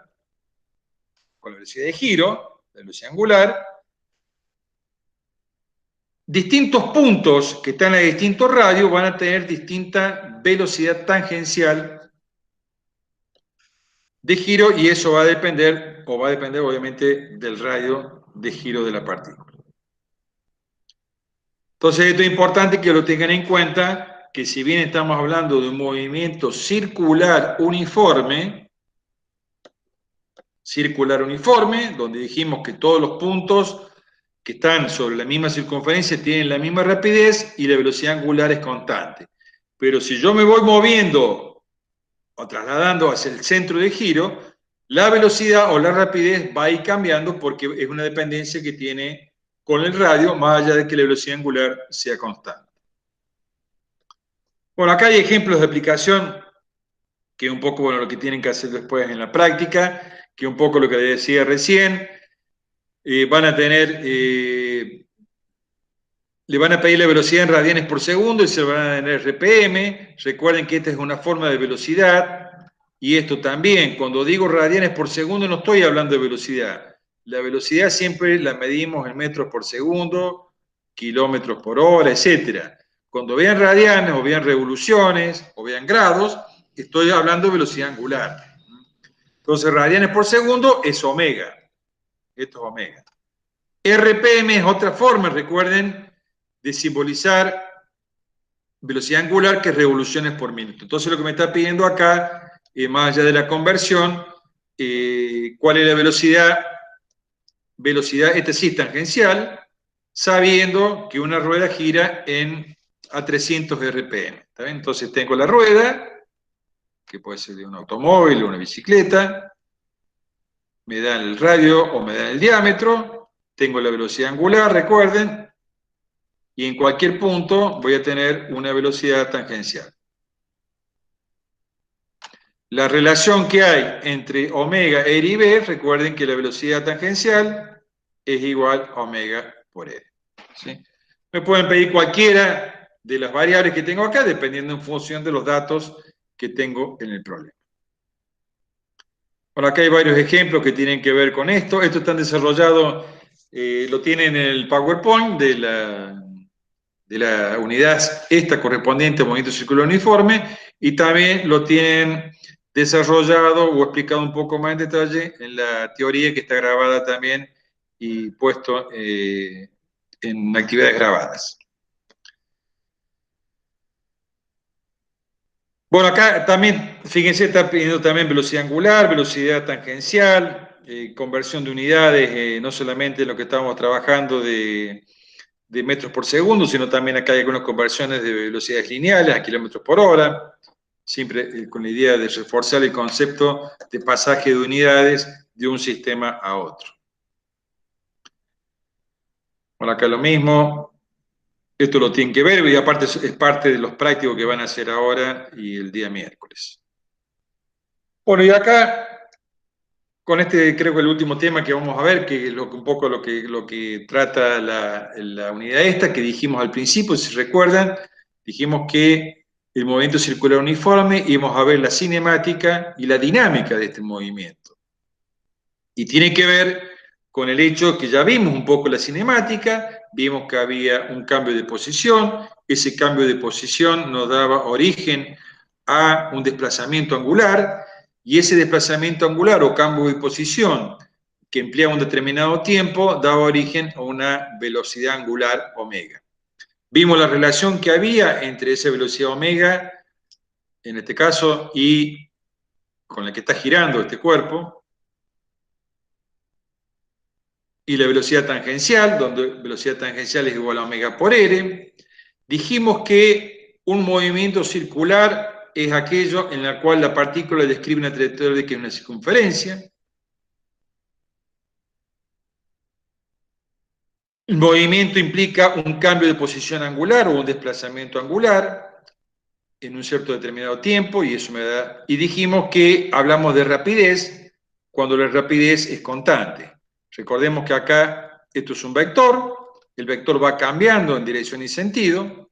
con la velocidad de giro, la velocidad angular, distintos puntos que están a distintos radios van a tener distinta velocidad tangencial de giro y eso va a depender obviamente del radio de giro de la partícula. Entonces esto es importante que lo tengan en cuenta, que si bien estamos hablando de un movimiento circular uniforme, donde dijimos que todos los puntos que están sobre la misma circunferencia tienen la misma rapidez y la velocidad angular es constante. Pero si yo me voy moviendo o trasladando hacia el centro de giro, la velocidad o la rapidez va a ir cambiando porque es una dependencia que tiene con el radio, más allá de que la velocidad angular sea constante. Bueno, acá hay ejemplos de aplicación que es un poco lo que tienen que hacer después en la práctica, que es un poco lo que les decía recién. Van a tener, le van a pedir la velocidad en radianes por segundo y se van a tener RPM. Recuerden que esta es una forma de velocidad. Y esto también, cuando digo radianes por segundo, no estoy hablando de velocidad. La velocidad siempre la medimos en metros por segundo, kilómetros por hora, etc. Cuando vean radianes, o vean revoluciones, o vean grados, estoy hablando de velocidad angular. Entonces, radianes por segundo es omega. Esto es omega. RPM es otra forma, recuerden, de simbolizar velocidad angular, que es revoluciones por minuto. Entonces, lo que me está pidiendo acá, más allá de la conversión, ¿cuál es la velocidad? Velocidad, este sí, tangencial, sabiendo que una rueda gira a 300 RPM. ¿Está bien? Entonces, tengo la rueda, que puede ser de un automóvil o una bicicleta, me dan el radio o me dan el diámetro, tengo la velocidad angular, recuerden, y en cualquier punto voy a tener una velocidad tangencial. La relación que hay entre omega e R y B, recuerden que la velocidad tangencial es igual a omega por R. ¿Sí? Me pueden pedir cualquiera de las variables que tengo acá, dependiendo en función de los datos que tengo en el problema. Bueno, acá hay varios ejemplos que tienen que ver con esto. Esto está desarrollado, lo tienen en el PowerPoint de la unidad esta correspondiente al movimiento circular uniforme, y también lo tienen desarrollado o explicado un poco más en detalle en la teoría que está grabada también y puesto en actividades grabadas. Bueno, acá también, fíjense, está pidiendo también velocidad angular, velocidad tangencial, conversión de unidades, no solamente en lo que estábamos trabajando de metros por segundo, sino también acá hay algunas conversiones de velocidades lineales a kilómetros por hora, siempre con la idea de reforzar el concepto de pasaje de unidades de un sistema a otro. Bueno, acá lo mismo. Esto lo tienen que ver y aparte es parte de los prácticos que van a hacer ahora y el día miércoles. Bueno, y acá, con este creo que el último tema que vamos a ver, que es un poco lo que trata la unidad esta, que dijimos al principio, si recuerdan, dijimos que el movimiento circular uniforme, íbamos a ver la cinemática y la dinámica de este movimiento. Y tiene que ver con el hecho que ya vimos un poco la cinemática, vimos que había un cambio de posición, ese cambio de posición nos daba origen a un desplazamiento angular, y ese desplazamiento angular o cambio de posición que emplea un determinado tiempo daba origen a una velocidad angular omega. Vimos la relación que había entre esa velocidad omega, en este caso, y con la que está girando este cuerpo, y la velocidad tangencial, donde velocidad tangencial es igual a omega por R. Dijimos que un movimiento circular es aquello en el cual la partícula describe una trayectoria que es una circunferencia. El movimiento implica un cambio de posición angular o un desplazamiento angular en un cierto determinado tiempo, y eso me da. Y dijimos que hablamos de rapidez cuando la rapidez es constante. Recordemos que acá esto es un vector, el vector va cambiando en dirección y sentido,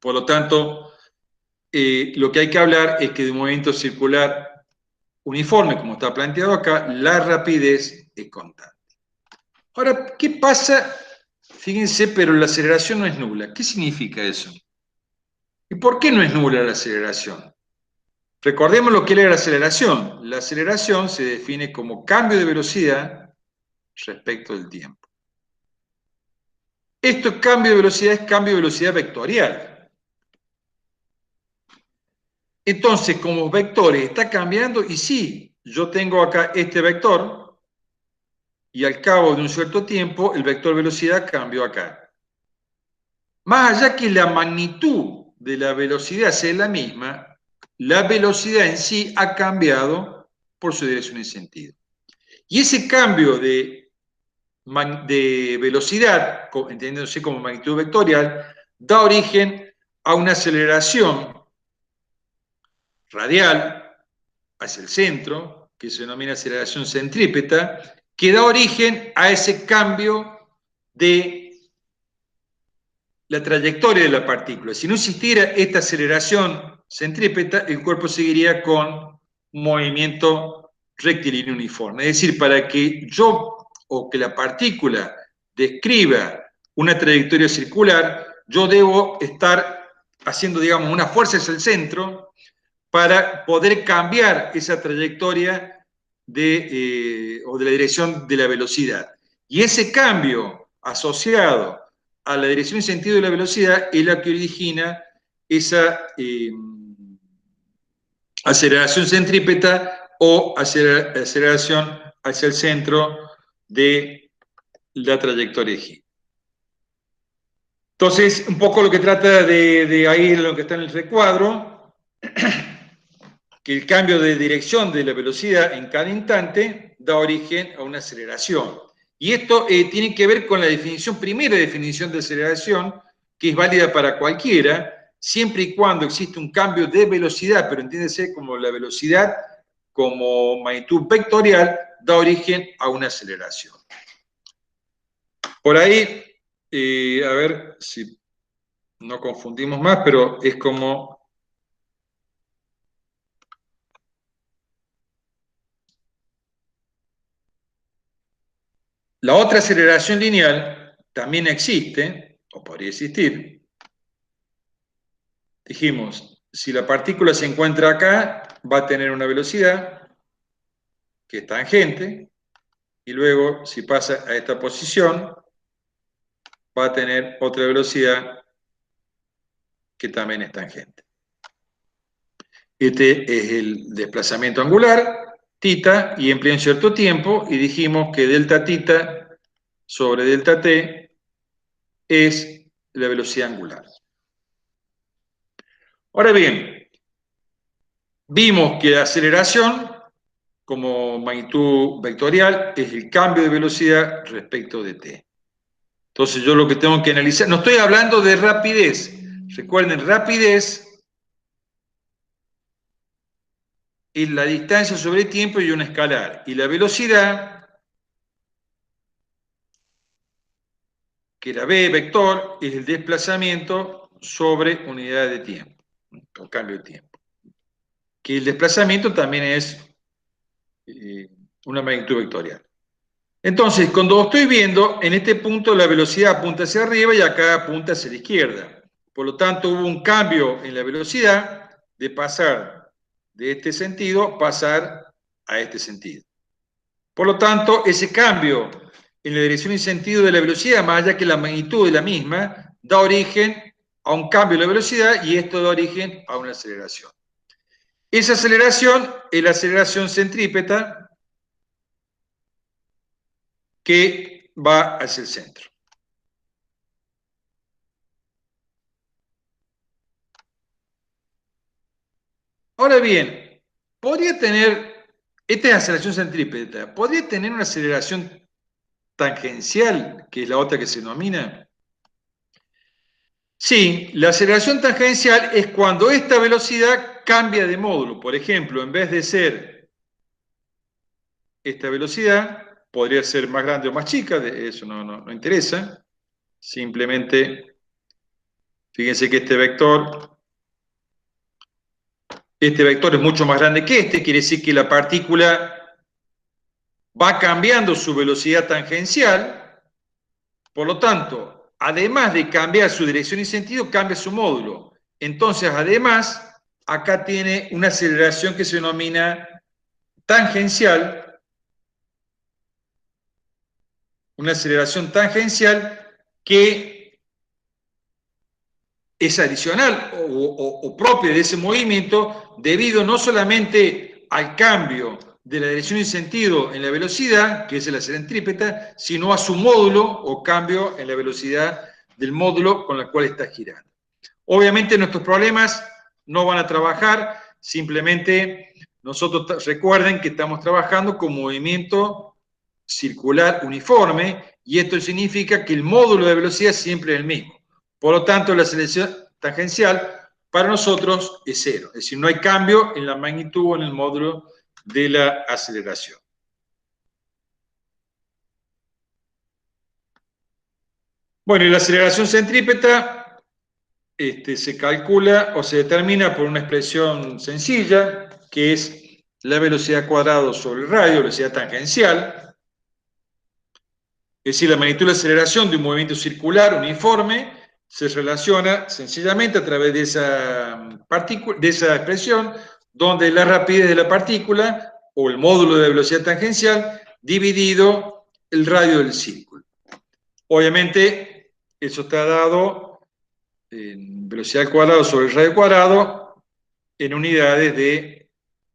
Por lo tanto, lo que hay que hablar es que de un movimiento circular uniforme, como está planteado acá, la rapidez es constante. Ahora, ¿qué pasa? Fíjense, pero la aceleración no es nula. ¿Qué significa eso? ¿Y por qué no es nula la aceleración? Recordemos lo que era la aceleración. La aceleración se define como cambio de velocidad respecto del tiempo. Esto cambio de velocidad es cambio de velocidad vectorial. Entonces, como vectores está cambiando, y sí, yo tengo acá este vector, y al cabo de un cierto tiempo, el vector velocidad cambió acá. Más allá que la magnitud de la velocidad sea la misma, la velocidad en sí ha cambiado por su dirección y sentido. Y ese cambio de velocidad, entendiéndose como magnitud vectorial, da origen a una aceleración radial hacia el centro, que se denomina aceleración centrípeta, que da origen a ese cambio de la trayectoria de la partícula. Si no existiera esta aceleración centrípeta, el cuerpo seguiría con un movimiento rectilíneo uniforme. Es decir, para que yo o que la partícula describa una trayectoria circular, yo debo estar haciendo, digamos, una fuerza hacia el centro para poder cambiar esa trayectoria o de la dirección de la velocidad. Y ese cambio asociado a la dirección y sentido de la velocidad es la que origina esa aceleración centrípeta o aceleración hacia el centro de la trayectoria G. Entonces, un poco lo que trata de ahí, lo que está en el recuadro, que el cambio de dirección de la velocidad en cada instante da origen a una aceleración. Y esto tiene que ver con la primera definición de aceleración, que es válida para cualquiera, siempre y cuando existe un cambio de velocidad, pero entiéndese como la velocidad como magnitud vectorial da origen a una aceleración. Por ahí, a ver si no confundimos más, pero es como la otra aceleración lineal también existe, o podría existir. Dijimos, si la partícula se encuentra acá, va a tener una velocidad que es tangente, y luego, si pasa a esta posición, va a tener otra velocidad que también es tangente. Este es el desplazamiento angular, θ, y emplea un cierto tiempo, y dijimos que delta θ sobre delta t es la velocidad angular. Ahora bien, vimos que la aceleración, como magnitud vectorial, es el cambio de velocidad respecto de t. Entonces yo lo que tengo que analizar, no estoy hablando de rapidez, recuerden, rapidez es la distancia sobre el tiempo y un escalar, y la velocidad, que la v vector, es el desplazamiento sobre unidad de tiempo, o cambio de tiempo. Que el desplazamiento también es una magnitud vectorial. Entonces, cuando estoy viendo, en este punto la velocidad apunta hacia arriba y acá apunta hacia la izquierda. Por lo tanto, hubo un cambio en la velocidad de pasar de este sentido, pasar a este sentido. Por lo tanto, ese cambio en la dirección y sentido de la velocidad, más allá que la magnitud de la misma, da origen a un cambio en la velocidad y esto da origen a una aceleración. Esa aceleración es la aceleración centrípeta que va hacia el centro. Ahora bien, podría tener, esta es aceleración centrípeta, podría tener una aceleración tangencial, que es la otra que se denomina. Sí, la aceleración tangencial es cuando esta velocidad cambia de módulo. Por ejemplo, en vez de ser esta velocidad, podría ser más grande o más chica, eso no interesa. Simplemente Fíjense que este vector es mucho más grande que este, quiere decir que la partícula va cambiando su velocidad tangencial, por lo tanto, además de cambiar su dirección y sentido, cambia su módulo. Entonces, además, acá tiene una aceleración que se denomina tangencial, una aceleración tangencial que es adicional o propia de ese movimiento debido no solamente al cambio de la dirección y sentido en la velocidad, que es la centrípeta, sino a su módulo o cambio en la velocidad del módulo con el cual está girando. Obviamente nuestros problemas no van a trabajar, simplemente nosotros recuerden que estamos trabajando con movimiento circular uniforme y esto significa que el módulo de velocidad siempre es el mismo. Por lo tanto, la aceleración tangencial para nosotros es cero, es decir, no hay cambio en la magnitud o en el módulo de la aceleración. Bueno, y la aceleración centrípeta se calcula o se determina por una expresión sencilla, que es la velocidad cuadrada sobre el radio, velocidad tangencial. Es decir, la magnitud de la aceleración de un movimiento circular uniforme se relaciona sencillamente a través de esa expresión, donde la rapidez de la partícula o el módulo de velocidad tangencial dividido el radio del círculo. Obviamente, eso está dado en velocidad al cuadrado sobre el radio cuadrado en unidades de,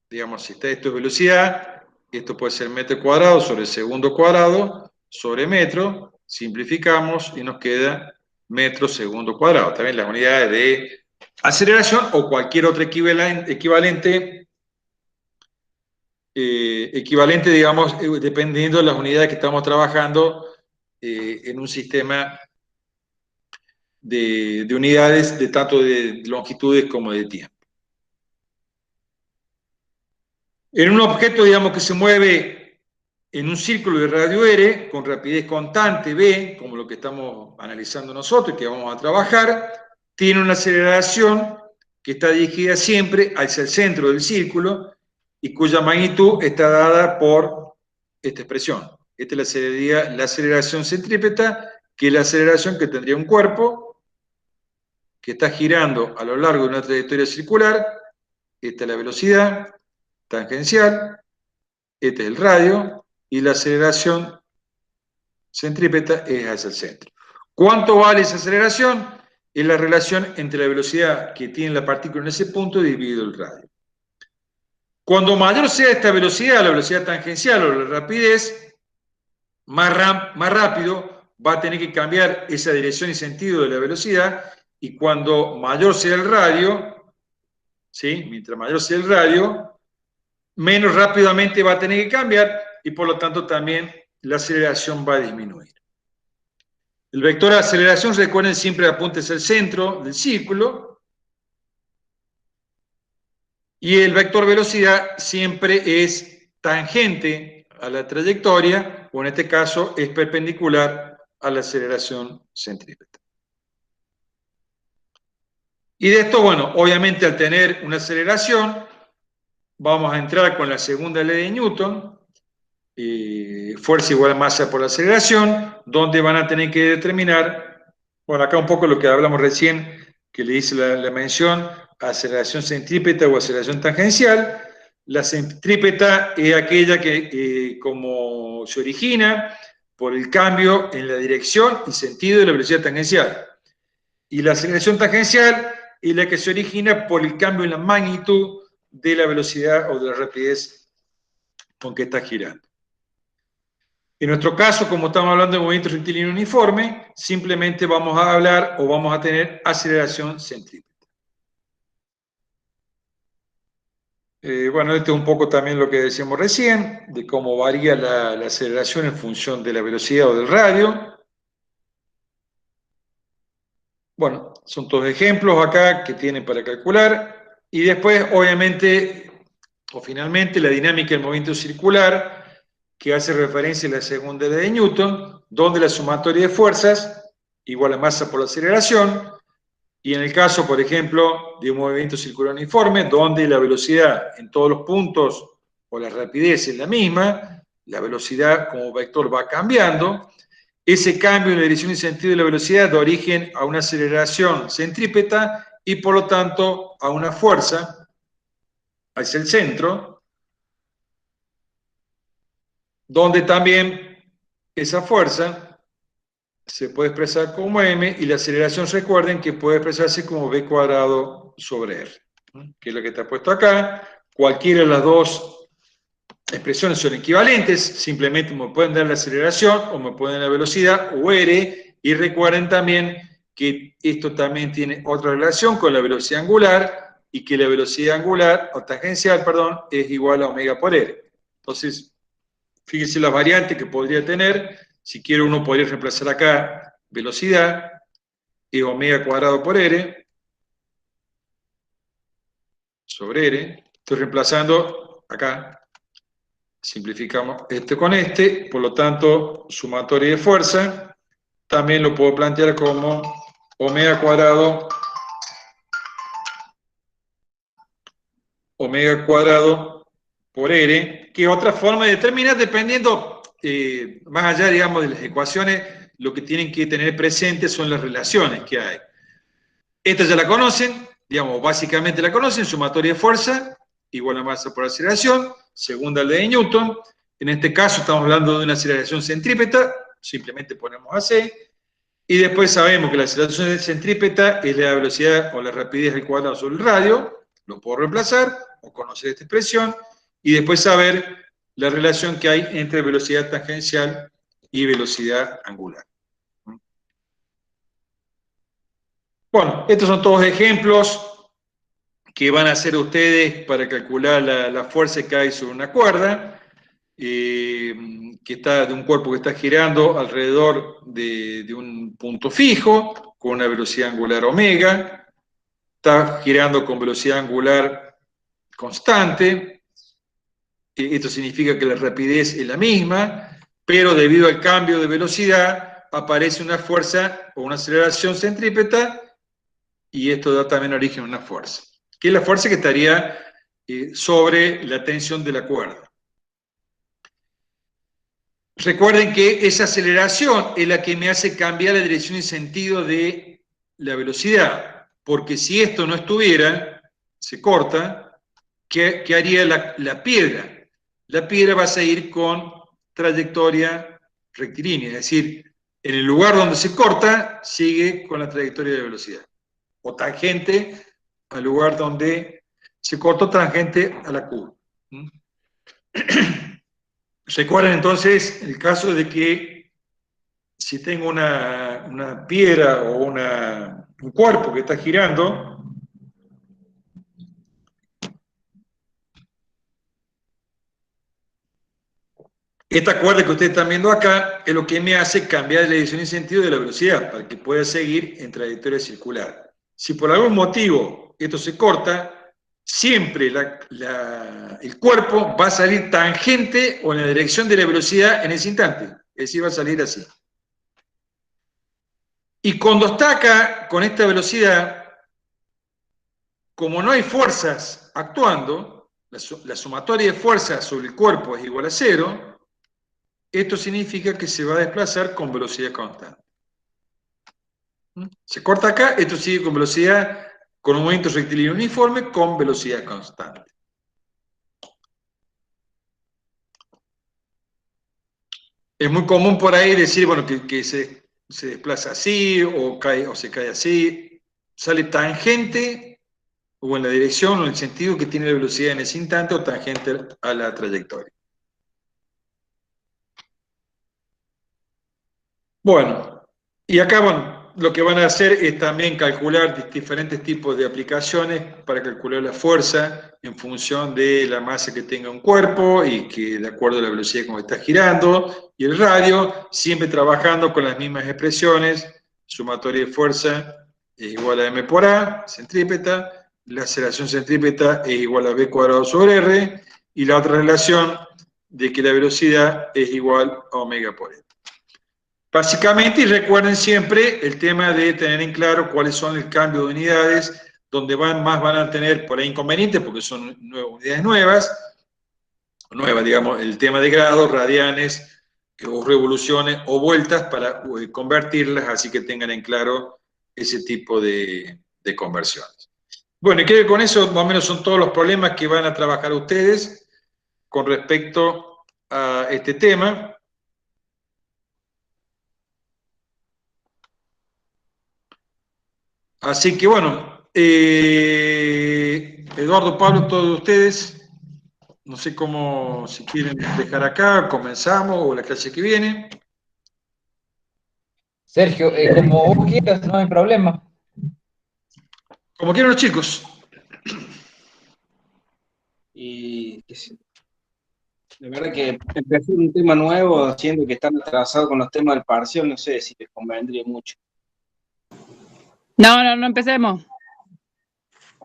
digamos, si esto es velocidad, esto puede ser metro cuadrado sobre segundo cuadrado sobre metro, simplificamos y nos queda metro segundo cuadrado. También las unidades de aceleración o cualquier otro equivalente, digamos, dependiendo de las unidades que estamos trabajando en un sistema de unidades de tanto de longitudes como de tiempo. En un objeto, digamos, que se mueve en un círculo de radio R con rapidez constante v, como lo que estamos analizando nosotros y que vamos a trabajar, tiene una aceleración que está dirigida siempre hacia el centro del círculo y cuya magnitud está dada por esta expresión. Esta sería la aceleración centrípeta, que es la aceleración que tendría un cuerpo que está girando a lo largo de una trayectoria circular. Esta es la velocidad tangencial, este es el radio, y la aceleración centrípeta es hacia el centro. ¿Cuánto vale esa aceleración? Es la relación entre la velocidad que tiene la partícula en ese punto dividido el radio. Cuando mayor sea esta velocidad, la velocidad tangencial o la rapidez, más rápido va a tener que cambiar esa dirección y sentido de la velocidad, y cuando mayor sea el radio, ¿sí? Mientras mayor sea el radio, menos rápidamente va a tener que cambiar y por lo tanto también la aceleración va a disminuir. El vector de aceleración, recuerden, siempre apunta hacia el centro del círculo y el vector velocidad siempre es tangente a la trayectoria, o en este caso es perpendicular a la aceleración centrípeta. Y de esto, bueno, obviamente al tener una aceleración, vamos a entrar con la segunda ley de Newton, fuerza igual a masa por la aceleración, donde van a tener que determinar, bueno, acá un poco lo que hablamos recién, que le hice la mención, aceleración centrípeta o aceleración tangencial. La centrípeta es aquella que como se origina por el cambio en la dirección y sentido de la velocidad tangencial. Y la aceleración tangencial es la que se origina por el cambio en la magnitud de la velocidad o de la rapidez con que está girando. En nuestro caso, como estamos hablando de movimiento rectilíneo uniforme, simplemente vamos a hablar o vamos a tener aceleración centrípeta. Bueno, esto es un poco también lo que decíamos recién, de cómo varía la aceleración en función de la velocidad o del radio. Bueno, son todos ejemplos acá que tienen para calcular. Y después, obviamente, o finalmente, la dinámica del movimiento circular, que hace referencia a la segunda ley de Newton, donde la sumatoria de fuerzas igual a masa por la aceleración, Y en el caso, por ejemplo, de un movimiento circular uniforme, donde la velocidad en todos los puntos o la rapidez es la misma, la velocidad como vector va cambiando, ese cambio en la dirección y sentido de la velocidad da origen a una aceleración centrípeta y por lo tanto a una fuerza hacia el centro, donde también esa fuerza se puede expresar como m y la aceleración, recuerden que puede expresarse como v cuadrado sobre r, que es lo que está puesto acá. Cualquiera de las dos expresiones son equivalentes, simplemente me pueden dar la aceleración o me pueden dar la velocidad o r, y recuerden también que esto también tiene otra relación con la velocidad angular, y que la velocidad angular, o tangencial, perdón, es igual a omega por r. Entonces, fíjense las variantes que podría tener. Si quiero, uno podría reemplazar acá velocidad, es omega cuadrado por r, sobre r. Estoy reemplazando acá, simplificamos este con este, por lo tanto, sumatoria de fuerza, también lo puedo plantear como omega cuadrado por r, que otra forma de determinar, dependiendo, más allá, digamos, de las ecuaciones, lo que tienen que tener presente son las relaciones que hay. Esta ya la conocen, digamos, básicamente la conocen, sumatoria de fuerza, igual a masa por aceleración, segunda ley de Newton. En este caso estamos hablando de una aceleración centrípeta, simplemente ponemos AC, y después sabemos que la aceleración centrípeta es la velocidad o la rapidez al cuadrado sobre el radio, lo puedo reemplazar o conocer esta expresión, y después saber la relación que hay entre velocidad tangencial y velocidad angular. Bueno, estos son todos ejemplos que van a hacer ustedes para calcular la fuerza que hay sobre una cuerda, que está de un cuerpo que está girando alrededor de un punto fijo, con una velocidad angular omega, está girando con velocidad angular constante. Esto significa que la rapidez es la misma, pero debido al cambio de velocidad aparece una fuerza o una aceleración centrípeta, y esto da también origen a una fuerza, que es la fuerza que estaría sobre la tensión de la cuerda. Recuerden que esa aceleración es la que me hace cambiar la dirección y sentido de la velocidad, porque si esto no estuviera, se corta, ¿qué haría la piedra? La piedra va a seguir con trayectoria rectilínea, es decir, en el lugar donde se corta, sigue con la trayectoria de velocidad, o tangente al lugar donde se cortó, tangente a la curva. Recuerden entonces el caso de que si tengo una piedra o un cuerpo que está girando, esta cuerda que ustedes están viendo acá es lo que me hace cambiar la dirección y sentido de la velocidad para que pueda seguir en trayectoria circular. Si por algún motivo esto se corta, siempre el cuerpo va a salir tangente o en la dirección de la velocidad en ese instante. Es decir, va a salir así. Y cuando está acá con esta velocidad, como no hay fuerzas actuando, la sumatoria de fuerzas sobre el cuerpo es igual a 0, esto significa que se va a desplazar con velocidad constante. Se corta acá, esto sigue con velocidad, con un movimiento rectilíneo uniforme, con velocidad constante. Es muy común por ahí decir, bueno, que se desplaza así, o se cae así, sale tangente, o en la dirección o en el sentido que tiene la velocidad en ese instante, o tangente a la trayectoria. Bueno, y acá, bueno, lo que van a hacer es también calcular diferentes tipos de aplicaciones para calcular la fuerza en función de la masa que tenga un cuerpo y que de acuerdo a la velocidad como está girando y el radio, siempre trabajando con las mismas expresiones. Sumatoria de fuerza es igual a m por a, centrípeta, la aceleración centrípeta es igual a v cuadrado sobre r, y la otra relación de que la velocidad es igual a omega por e. Básicamente, y recuerden siempre el tema de tener en claro cuáles son el cambio de unidades, donde más van a tener por ahí inconvenientes, porque son unidades nuevas, digamos, el tema de grados, radianes, o revoluciones, o vueltas para convertirlas, así que tengan en claro ese tipo de conversiones. Bueno, y creo que con eso más o menos son todos los problemas que van a trabajar ustedes con respecto a este tema. Así que bueno, Eduardo, Pablo, todos ustedes, no sé cómo, si quieren dejar acá, comenzamos o la clase que viene. Sergio, como vos quieras, no hay problema. Como quieran los chicos. Y la verdad que empezar un tema nuevo, siendo que están atrasados con los temas del parcial, no sé si les convendría mucho. No empecemos.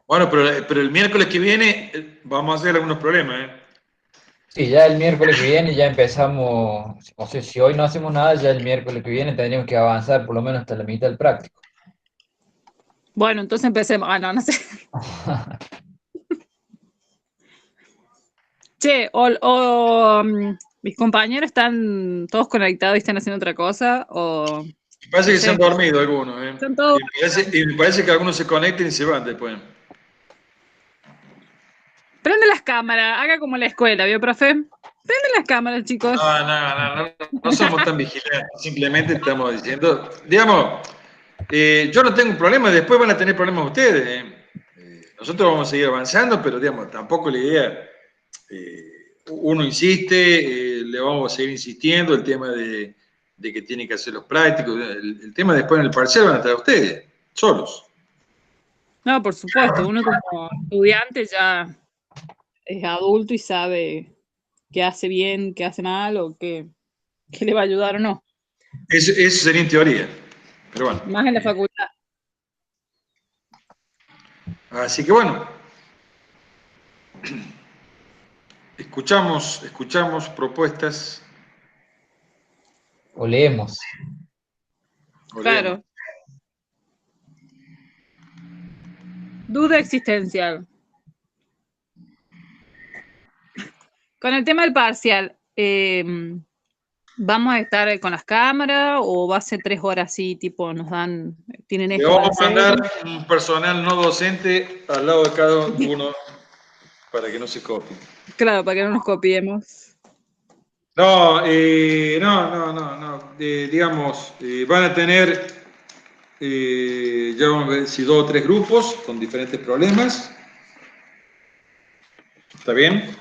Bueno, pero el miércoles que viene vamos a hacer algunos problemas, ¿eh? Sí, ya el miércoles que viene ya empezamos, o sea, si hoy no hacemos nada, ya el miércoles que viene tendríamos que avanzar por lo menos hasta la mitad del práctico. Bueno, entonces empecemos. No sé. Che, mis compañeros están todos conectados y están haciendo otra cosa, o... Me parece que se han dormido algunos, ¿eh? Están todos... Y me parece que algunos se conecten y se van después. Prende las cámaras, haga como la escuela, ¿vio, profe? Prende las cámaras, chicos. No somos tan vigilantes, simplemente estamos diciendo, digamos, yo no tengo problema, después van a tener problemas ustedes, ¿eh? Nosotros vamos a seguir avanzando, pero digamos, tampoco la idea, uno insiste, le vamos a seguir insistiendo, el tema de que tienen que hacer los prácticos, el tema después en el parcial van a estar ustedes, solos. No, por supuesto, uno como estudiante ya es adulto y sabe qué hace bien, qué hace mal, o qué le va a ayudar o no. Eso sería en teoría, pero bueno. Más en la facultad. Así que bueno, escuchamos propuestas. O leemos. Claro. Duda existencial. Con el tema del parcial, ¿vamos a estar con las cámaras o va a ser 3 horas así, tipo, tienen Le esto para vamos a hacer? mandar un personal no docente al lado de cada uno para que no se copie. Claro, para que no nos copiemos. No, digamos, van a tener, ya vamos a ver si 2 o 3 grupos con diferentes problemas. ¿Está bien?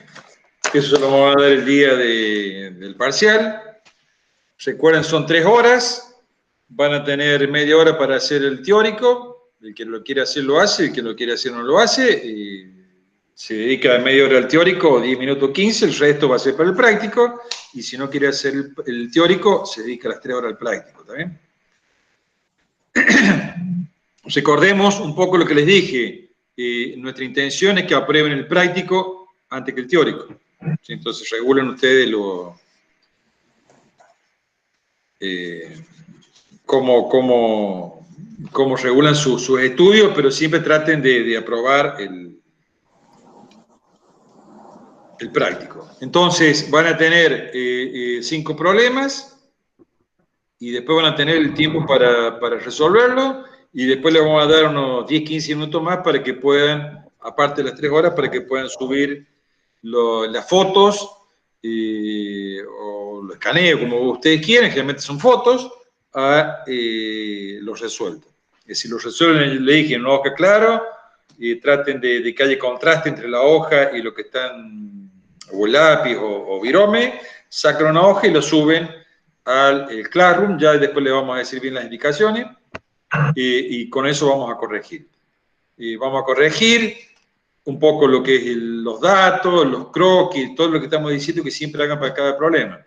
Eso se lo vamos a dar el día del parcial. Recuerden, son 3 horas. Van a tener media hora para hacer el teórico. El que lo quiere hacer lo hace, el que lo quiere hacer no lo hace. Se dedica media hora al teórico, 10 minutos 15, el resto va a ser para el práctico. Y si no quiere hacer el teórico, se dedica las 3 horas al práctico. ¿Está bien? Recordemos un poco lo que les dije. Nuestra intención es que aprueben el práctico antes que el teórico. Entonces regulen ustedes cómo regulan sus estudios, pero siempre traten de aprobar el práctico. Entonces van a tener 5 problemas y después van a tener el tiempo para resolverlo y después les vamos a dar unos 10-15 minutos más para que puedan, aparte de las 3 horas, para que puedan subir las fotos o lo escaneo, como ustedes quieran, generalmente son fotos, a los resueltos. Es decir, los resuelven, le dije, en una hoja claro, y traten de que haya contraste entre la hoja y lo que están, o el lápiz o virome, sacan una hoja y lo suben al Classroom, ya después le vamos a decir bien las indicaciones, y con eso vamos a corregir. Vamos a corregir un poco lo que es los datos, los croquis, todo lo que estamos diciendo que siempre hagan para cada problema.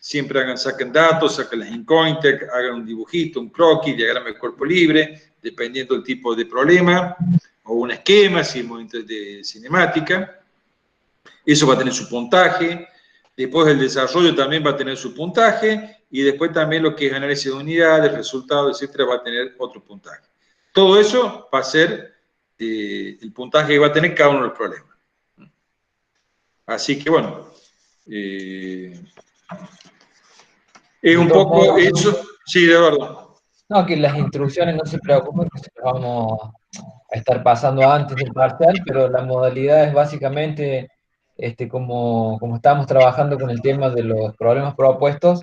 Siempre saquen datos, saquen las incointer, hagan un dibujito, un croquis, diagrama de cuerpo libre, dependiendo del tipo de problema, o un esquema, si es movimiento de cinemática. Eso va a tener su puntaje. Después el desarrollo también va a tener su puntaje, y después también lo que es análisis de unidades, resultados, etcétera, va a tener otro puntaje. Todo eso va a ser el puntaje que va a tener cada uno de los problemas. Así que bueno, es un poco eso. Sí, de verdad. No, que las instrucciones no se preocupen, que se las vamos a estar pasando antes del parcial, pero la modalidad es básicamente como estamos trabajando con el tema de los problemas propuestos,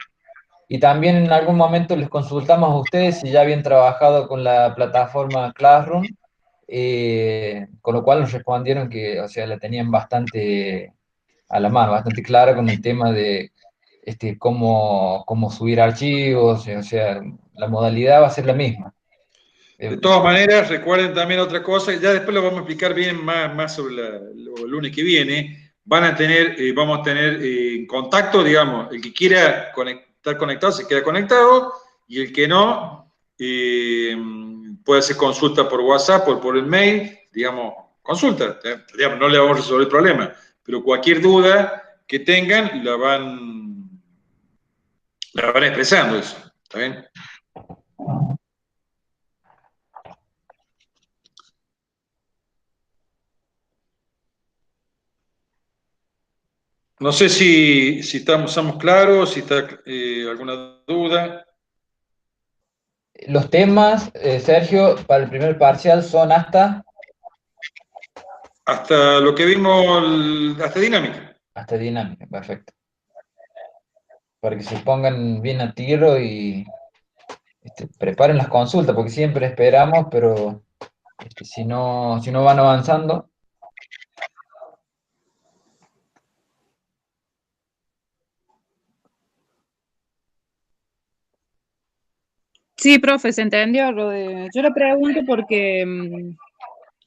y también en algún momento les consultamos a ustedes si ya habían trabajado con la plataforma Classroom, con lo cual nos respondieron que, o sea, la tenían bastante a la mano, bastante clara con el tema de cómo subir archivos, o sea, la modalidad va a ser la misma. De todas maneras, recuerden también otra cosa, ya después lo vamos a explicar bien más sobre el lunes que viene. Vamos a tener en contacto, digamos, el que quiera estar conectado se queda conectado, y el que no, puede hacer consulta por WhatsApp o por el mail, digamos, consulta, digamos, no le vamos a resolver el problema, pero cualquier duda que tengan la van expresando, eso, ¿está bien? No sé si estamos claros, si está alguna duda. Los temas, Sergio, para el primer parcial son hasta Lo que vimos, hasta dinámica. Hasta dinámica, perfecto. Para que se pongan bien a tiro y preparen las consultas, porque siempre esperamos, pero si no van avanzando. Sí, profe, se entendió. Yo le pregunto porque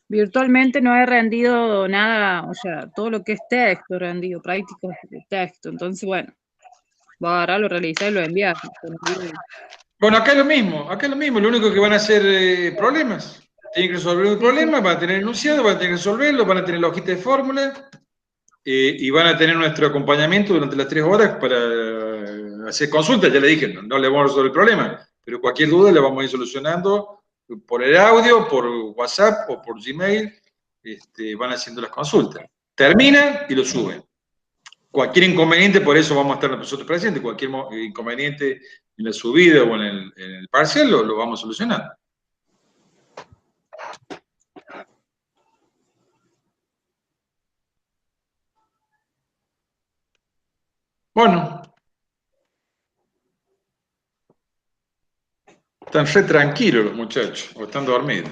virtualmente no he rendido nada, o sea, todo lo que es texto he rendido, prácticos de texto. Entonces, bueno, voy a agarrar, lo realizar y lo enviar. Bueno, acá es lo mismo, lo único que van a hacer problemas. Tienen que resolver un problema, van a tener enunciado, van a tener que resolverlo, van a tener la hojita de fórmula, y van a tener nuestro acompañamiento durante las 3 horas para hacer consultas. Ya le dije, no le vamos a resolver el problema, pero cualquier duda la vamos a ir solucionando por el audio, por WhatsApp o por Gmail. Van haciendo las consultas. Terminan y lo suben. Cualquier inconveniente, por eso vamos a estar nosotros presentes, cualquier inconveniente en la subida o en el parcial lo vamos solucionando. Bueno. Están re tranquilos los muchachos, o están dormidos.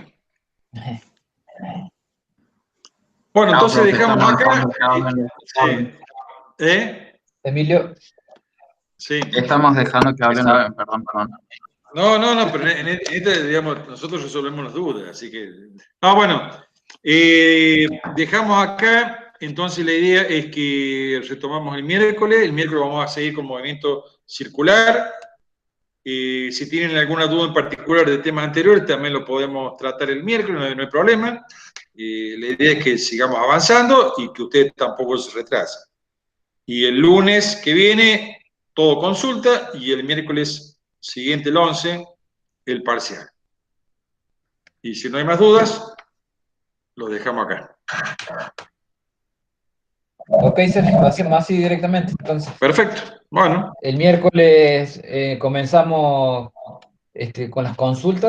Bueno, entonces dejamos acá. Emilio. Sí. Estamos dejando que hablen. Perdón. No, pero digamos, nosotros resolvemos las dudas, así que. Bueno. Dejamos acá. Entonces la idea es que retomamos el miércoles. El miércoles vamos a seguir con movimiento circular. Si tienen alguna duda en particular de temas anteriores, también lo podemos tratar el miércoles, no hay problema. La idea es que sigamos avanzando y que ustedes tampoco se retrasen. Y el lunes que viene, todo consulta, y el miércoles siguiente, el 11, el parcial. Y si no hay más dudas, lo dejamos acá. Ok, Sergio, lo hacemos así directamente, entonces. Perfecto, bueno. El miércoles comenzamos con las consultas.